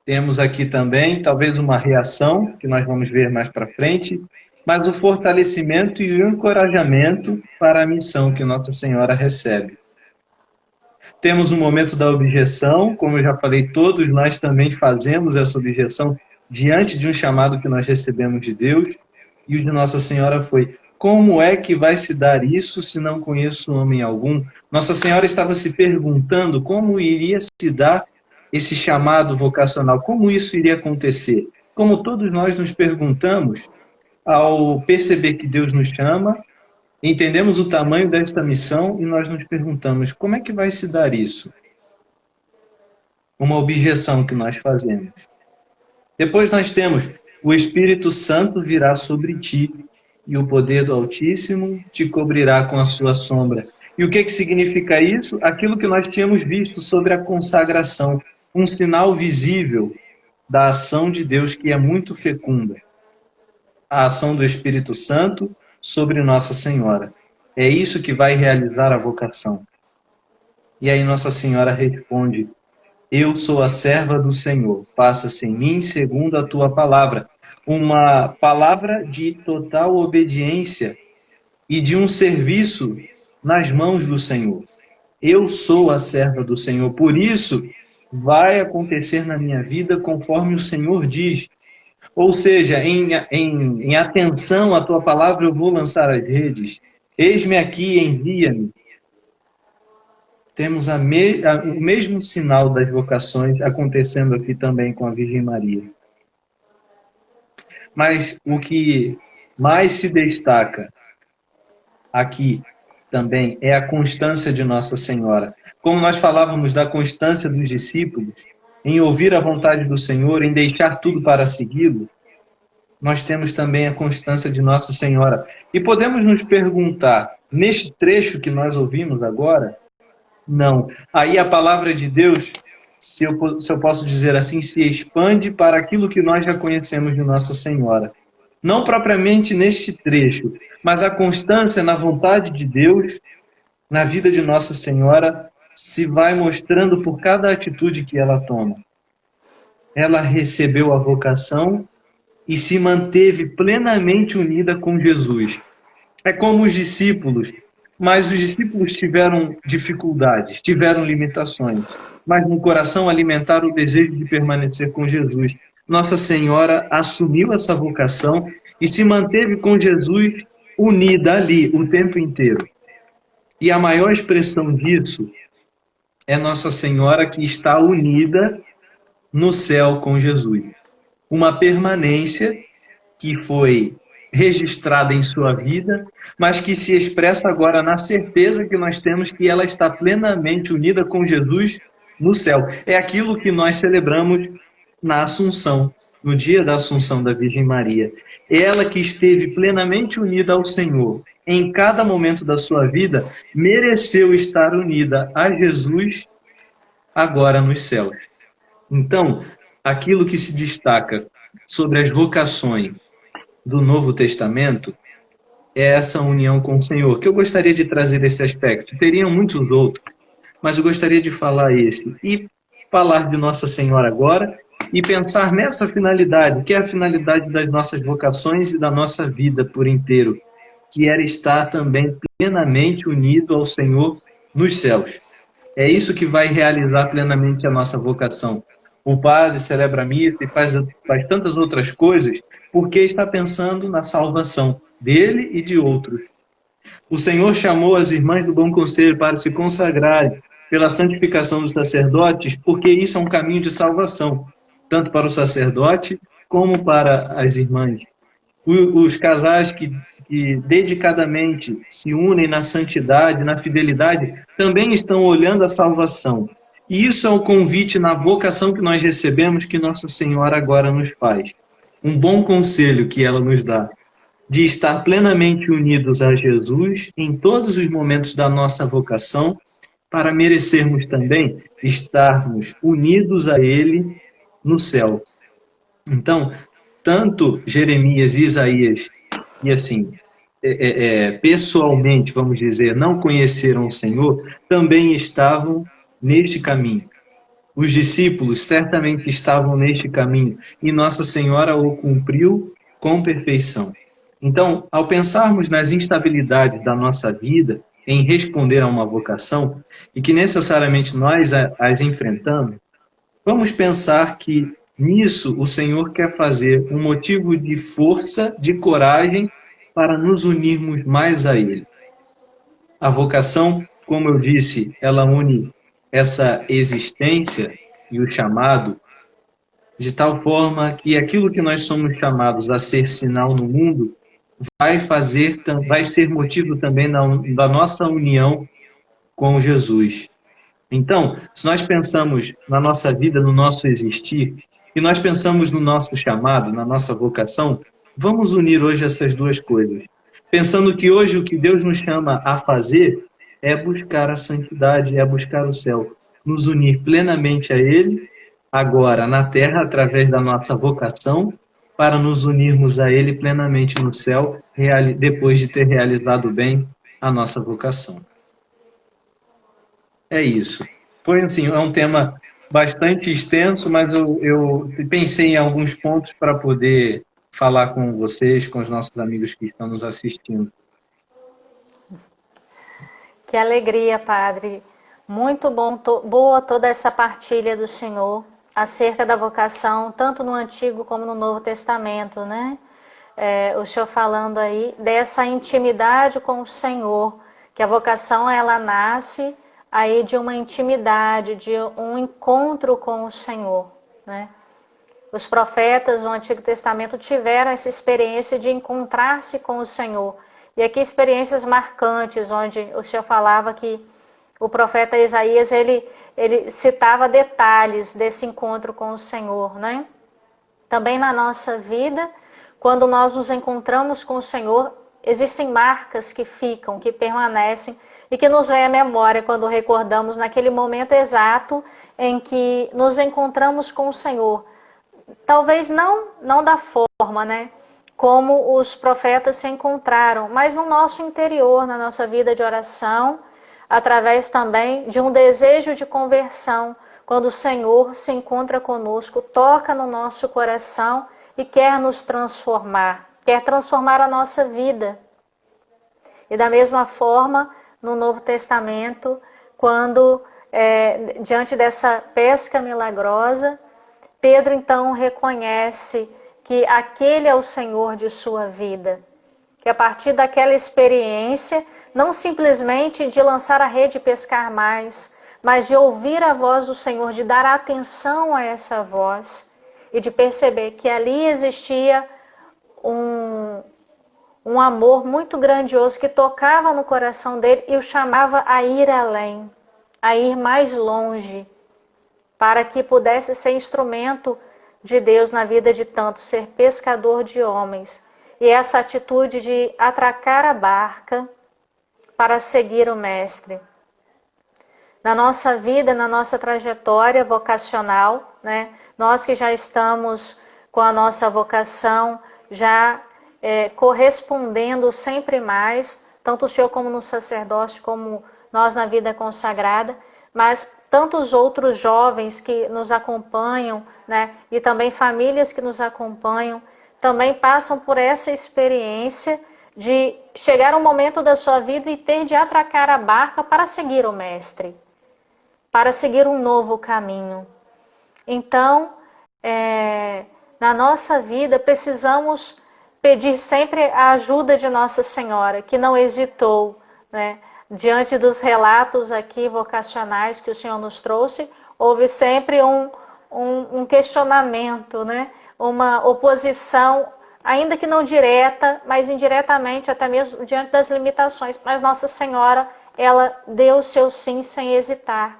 Temos aqui também, talvez, uma reação, que nós vamos ver mais para frente, mas o fortalecimento e o encorajamento para a missão que Nossa Senhora recebe. Temos um momento da objeção, como eu já falei, todos nós também fazemos essa objeção diante de um chamado que nós recebemos de Deus, e o de Nossa Senhora foi: como é que vai se dar isso se não conheço homem algum? Nossa Senhora estava se perguntando como iria se dar esse chamado vocacional, como isso iria acontecer. Como todos nós nos perguntamos ao perceber que Deus nos chama, entendemos o tamanho desta missão e nós nos perguntamos: como é que vai se dar isso? Uma objeção que nós fazemos. Depois nós temos: o Espírito Santo virá sobre ti, e o poder do Altíssimo te cobrirá com a sua sombra. E o que significa isso? Aquilo que nós tínhamos visto sobre a consagração, um sinal visível da ação de Deus que é muito fecunda. A ação do Espírito Santo sobre Nossa Senhora. É isso que vai realizar a vocação. E aí Nossa Senhora responde: eu sou a serva do Senhor, faça-se em mim segundo a tua palavra. Uma palavra de total obediência e de um serviço nas mãos do Senhor. Eu sou a serva do Senhor, por isso vai acontecer na minha vida conforme o Senhor diz. Ou seja, em atenção à tua palavra eu vou lançar as redes. Eis-me aqui, envia-me. Temos o mesmo sinal das vocações acontecendo aqui também com a Virgem Maria. Mas o que mais se destaca aqui também é a constância de Nossa Senhora. Como nós falávamos da constância dos discípulos, em ouvir a vontade do Senhor, em deixar tudo para segui-lo, nós temos também a constância de Nossa Senhora. E podemos nos perguntar, neste trecho que nós ouvimos agora, não. Aí a palavra de Deus, se eu posso dizer assim, se expande para aquilo que nós já conhecemos de Nossa Senhora. Não propriamente neste trecho, mas a constância na vontade de Deus, na vida de Nossa Senhora, se vai mostrando por cada atitude que ela toma. Ela recebeu a vocação e se manteve plenamente unida com Jesus. É como os discípulos, mas os discípulos tiveram dificuldades, tiveram limitações, mas no coração alimentaram o desejo de permanecer com Jesus. Nossa Senhora assumiu essa vocação e se manteve com Jesus unida ali o tempo inteiro. E a maior expressão disso é Nossa Senhora que está unida no céu com Jesus. Uma permanência que foi registrada em sua vida, mas que se expressa agora na certeza que nós temos que ela está plenamente unida com Jesus no céu. É aquilo que nós celebramos na Assunção, no dia da Assunção da Virgem Maria. Ela que esteve plenamente unida ao Senhor em cada momento da sua vida, mereceu estar unida a Jesus agora nos céus. Então, aquilo que se destaca sobre as vocações do Novo Testamento é essa união com o Senhor, que eu gostaria de trazer esse aspecto. Teriam muitos outros, mas eu gostaria de falar esse. E falar de Nossa Senhora agora e pensar nessa finalidade, que é a finalidade das nossas vocações e da nossa vida por inteiro, que era estar também plenamente unido ao Senhor nos céus. É isso que vai realizar plenamente a nossa vocação. O padre celebra a missa e faz tantas outras coisas porque está pensando na salvação dele e de outros. O Senhor chamou as irmãs do Bom Conselho para se consagrarem pela santificação dos sacerdotes, porque isso é um caminho de salvação, tanto para o sacerdote como para as irmãs. Os casais que dedicadamente se unem na santidade, na fidelidade, também estão olhando a salvação. E isso é um convite na vocação que nós recebemos, que Nossa Senhora agora nos faz. Um bom conselho que ela nos dá, de estar plenamente unidos a Jesus em todos os momentos da nossa vocação, para merecermos também estarmos unidos a Ele no céu. Então, tanto Jeremias e Isaías, e assim, pessoalmente, vamos dizer, não conheceram o Senhor, também estavam neste caminho. Os discípulos certamente estavam neste caminho, e Nossa Senhora o cumpriu com perfeição. Então, ao pensarmos nas instabilidades da nossa vida, em responder a uma vocação, e que necessariamente nós as enfrentamos, vamos pensar que nisso o Senhor quer fazer um motivo de força, de coragem, para nos unirmos mais a Ele. A vocação, como eu disse, ela une essa existência e o chamado de tal forma que aquilo que nós somos chamados a ser sinal no mundo vai ser motivo também da nossa união com Jesus. Então, se nós pensamos na nossa vida, no nosso existir, e nós pensamos no nosso chamado, na nossa vocação, vamos unir hoje essas duas coisas. Pensando que hoje o que Deus nos chama a fazer é buscar a santidade, é buscar o céu. Nos unir plenamente a Ele, agora na terra, através da nossa vocação, para nos unirmos a Ele plenamente no céu, depois de ter realizado bem a nossa vocação. É isso. Foi assim, é um tema bastante extenso, mas eu pensei em alguns pontos para poder falar com vocês, com os nossos amigos que estão nos assistindo. Que alegria, Padre. Muito boa toda essa partilha do Senhor acerca da vocação, tanto no Antigo como no Novo Testamento, né? O Senhor falando aí dessa intimidade com o Senhor, que a vocação ela nasce aí de uma intimidade, de um encontro com o Senhor, né? Os profetas do Antigo Testamento tiveram essa experiência de encontrar-se com o Senhor. E aqui experiências marcantes, onde o Senhor falava que o profeta Isaías, ele citava detalhes desse encontro com o Senhor, né? Também na nossa vida, quando nós nos encontramos com o Senhor, existem marcas que ficam, que permanecem, e que nos vem à memória quando recordamos naquele momento exato em que nos encontramos com o Senhor. Talvez não da forma, né, como os profetas se encontraram, mas no nosso interior, na nossa vida de oração, através também de um desejo de conversão, quando o Senhor se encontra conosco, toca no nosso coração e quer nos transformar, quer transformar a nossa vida. E da mesma forma, no Novo Testamento, quando, diante dessa pesca milagrosa, Pedro então reconhece que aquele é o Senhor de sua vida. Que a partir daquela experiência, não simplesmente de lançar a rede e pescar mais, mas de ouvir a voz do Senhor, de dar atenção a essa voz e de perceber que ali existia um amor muito grandioso que tocava no coração dele e o chamava a ir além, a ir mais longe, para que pudesse ser instrumento de Deus na vida de tantos, ser pescador de homens. E essa atitude de atracar a barca para seguir o Mestre. Na nossa vida, na nossa trajetória vocacional, né, nós que já estamos com a nossa vocação, já correspondendo sempre mais, tanto o Senhor como no sacerdócio, como nós na vida consagrada, mas tantos outros jovens que nos acompanham, né, e também famílias que nos acompanham, também passam por essa experiência de chegar um momento da sua vida e ter de atracar a barca para seguir o Mestre, para seguir um novo caminho. Então, na nossa vida, precisamos pedir sempre a ajuda de Nossa Senhora, que não hesitou, né? Diante dos relatos aqui vocacionais que o Senhor nos trouxe, houve sempre um questionamento, né? Uma oposição, ainda que não direta, mas indiretamente, até mesmo diante das limitações. Mas Nossa Senhora, ela deu o seu sim sem hesitar,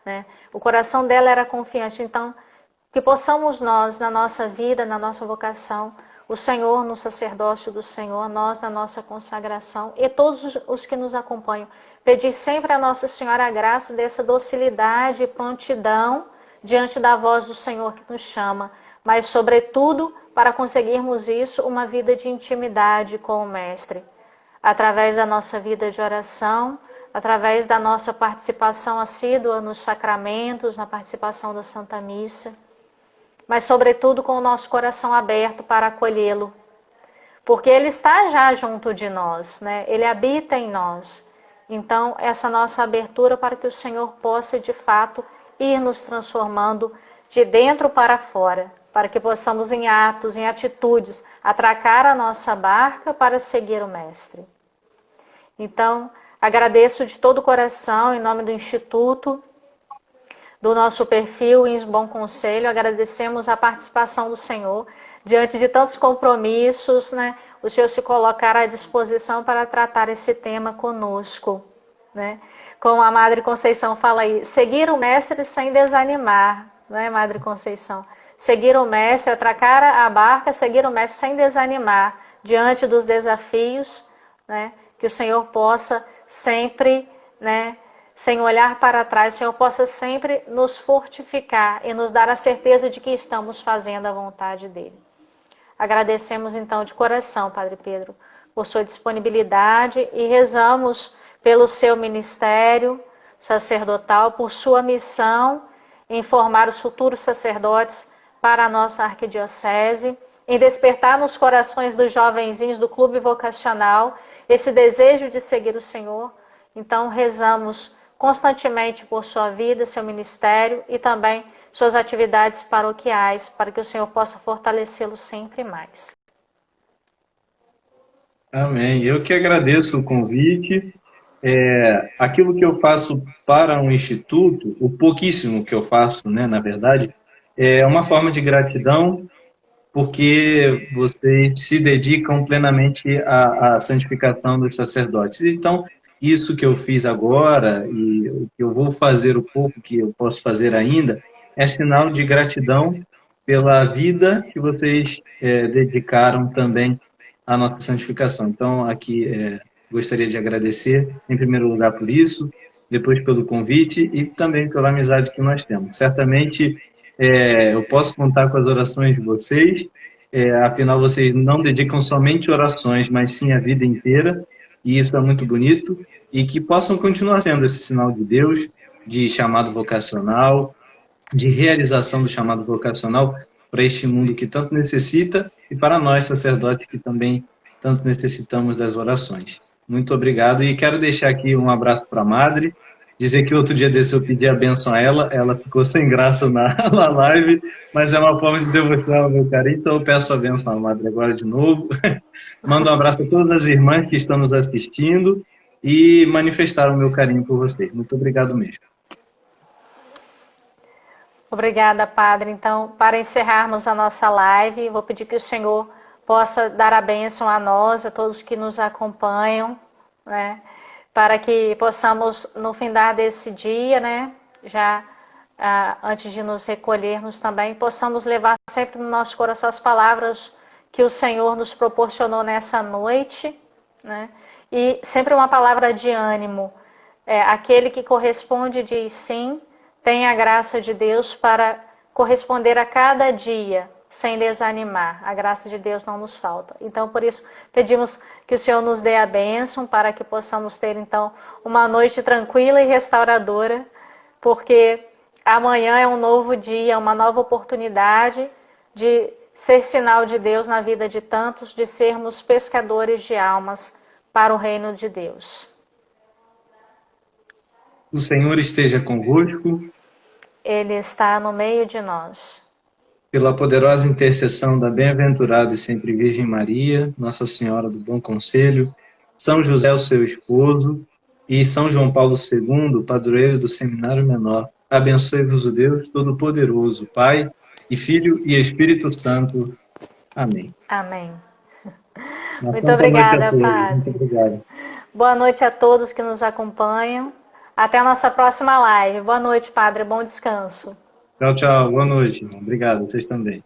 né? O coração dela era confiante. Então, que possamos nós, na nossa vida, na nossa vocação, o Senhor no sacerdócio do Senhor, nós na nossa consagração e todos os que nos acompanham, pedir sempre a Nossa Senhora a graça dessa docilidade e prontidão diante da voz do Senhor que nos chama, mas sobretudo para conseguirmos isso, uma vida de intimidade com o Mestre, através da nossa vida de oração, através da nossa participação assídua nos sacramentos, na participação da Santa Missa, mas sobretudo com o nosso coração aberto para acolhê-lo, porque Ele está já junto de nós, né? Ele habita em nós. Então, essa nossa abertura para que o Senhor possa, de fato, ir nos transformando de dentro para fora, para que possamos em atos, em atitudes, atracar a nossa barca para seguir o Mestre. Então, agradeço de todo o coração, em nome do Instituto, do nosso perfil Ins Bom Conselho, agradecemos a participação do Senhor, diante de tantos compromissos, né? O Senhor se colocar à disposição para tratar esse tema conosco, né? Como a Madre Conceição fala aí, seguir o Mestre sem desanimar, né, Madre Conceição? Seguir o Mestre, atracar a barca, seguir o Mestre sem desanimar, diante dos desafios, né? Que o Senhor possa sempre, né, sem olhar para trás, o Senhor possa sempre nos fortificar e nos dar a certeza de que estamos fazendo a vontade dEle. Agradecemos então de coração, Padre Pedro, por sua disponibilidade e rezamos pelo seu ministério sacerdotal, por sua missão em formar os futuros sacerdotes para a nossa arquidiocese, em despertar nos corações dos jovenzinhos do clube vocacional esse desejo de seguir o Senhor. Então rezamos constantemente por sua vida, seu ministério e também suas atividades paroquiais, para que o Senhor possa fortalecê-lo sempre mais. Amém. Eu que agradeço o convite. Aquilo que eu faço para um instituto, o pouquíssimo que eu faço, né, na verdade, é uma forma de gratidão, porque vocês se dedicam plenamente à santificação dos sacerdotes. Então, isso que eu fiz agora e o que eu vou fazer, o pouco que eu posso fazer ainda, é sinal de gratidão pela vida que vocês dedicaram também à nossa santificação. Então, aqui gostaria de agradecer, em primeiro lugar, por isso, depois pelo convite e também pela amizade que nós temos. Certamente, eu posso contar com as orações de vocês, afinal, vocês não dedicam somente orações, mas sim a vida inteira, e isso é muito bonito, e que possam continuar sendo esse sinal de Deus, de chamado vocacional, de realização do chamado vocacional para este mundo que tanto necessita e para nós, sacerdotes, que também tanto necessitamos das orações. Muito obrigado, e quero deixar aqui um abraço para a Madre, dizer que outro dia desse eu pedi a bênção a ela ficou sem graça na live, mas é uma forma de demonstrar o meu carinho, então eu peço a bênção à Madre agora de novo. Mando um abraço a todas as irmãs que estão nos assistindo, e manifestar o meu carinho por vocês. Muito obrigado mesmo. Obrigada, Padre. Então, para encerrarmos a nossa live, vou pedir que o Senhor possa dar a bênção a nós, a todos que nos acompanham, né? Para que possamos, no findar desse dia, né, já antes de nos recolhermos também, possamos levar sempre no nosso coração as palavras que o Senhor nos proporcionou nessa noite, né? E sempre uma palavra de ânimo. Aquele que corresponde diz sim, tem a graça de Deus para corresponder a cada dia, sem desanimar. A graça de Deus não nos falta. Então, por isso, pedimos que o Senhor nos dê a bênção para que possamos ter, então, uma noite tranquila e restauradora, porque amanhã é um novo dia, uma nova oportunidade de ser sinal de Deus na vida de tantos, de sermos pescadores de almas para o reino de Deus. O Senhor esteja convosco. Ele está no meio de nós. Pela poderosa intercessão da bem-aventurada e sempre Virgem Maria, Nossa Senhora do Bom Conselho, São José, o seu esposo, e São João Paulo II, padroeiro do Seminário Menor, abençoe-vos o Deus Todo-Poderoso, Pai, e Filho e Espírito Santo. Amém. Amém. Muito obrigada, Padre. Muito obrigado. Boa noite a todos que nos acompanham. Até a nossa próxima live. Boa noite, Padre. Bom descanso. Tchau, tchau. Boa noite, irmão. Obrigado. Vocês também.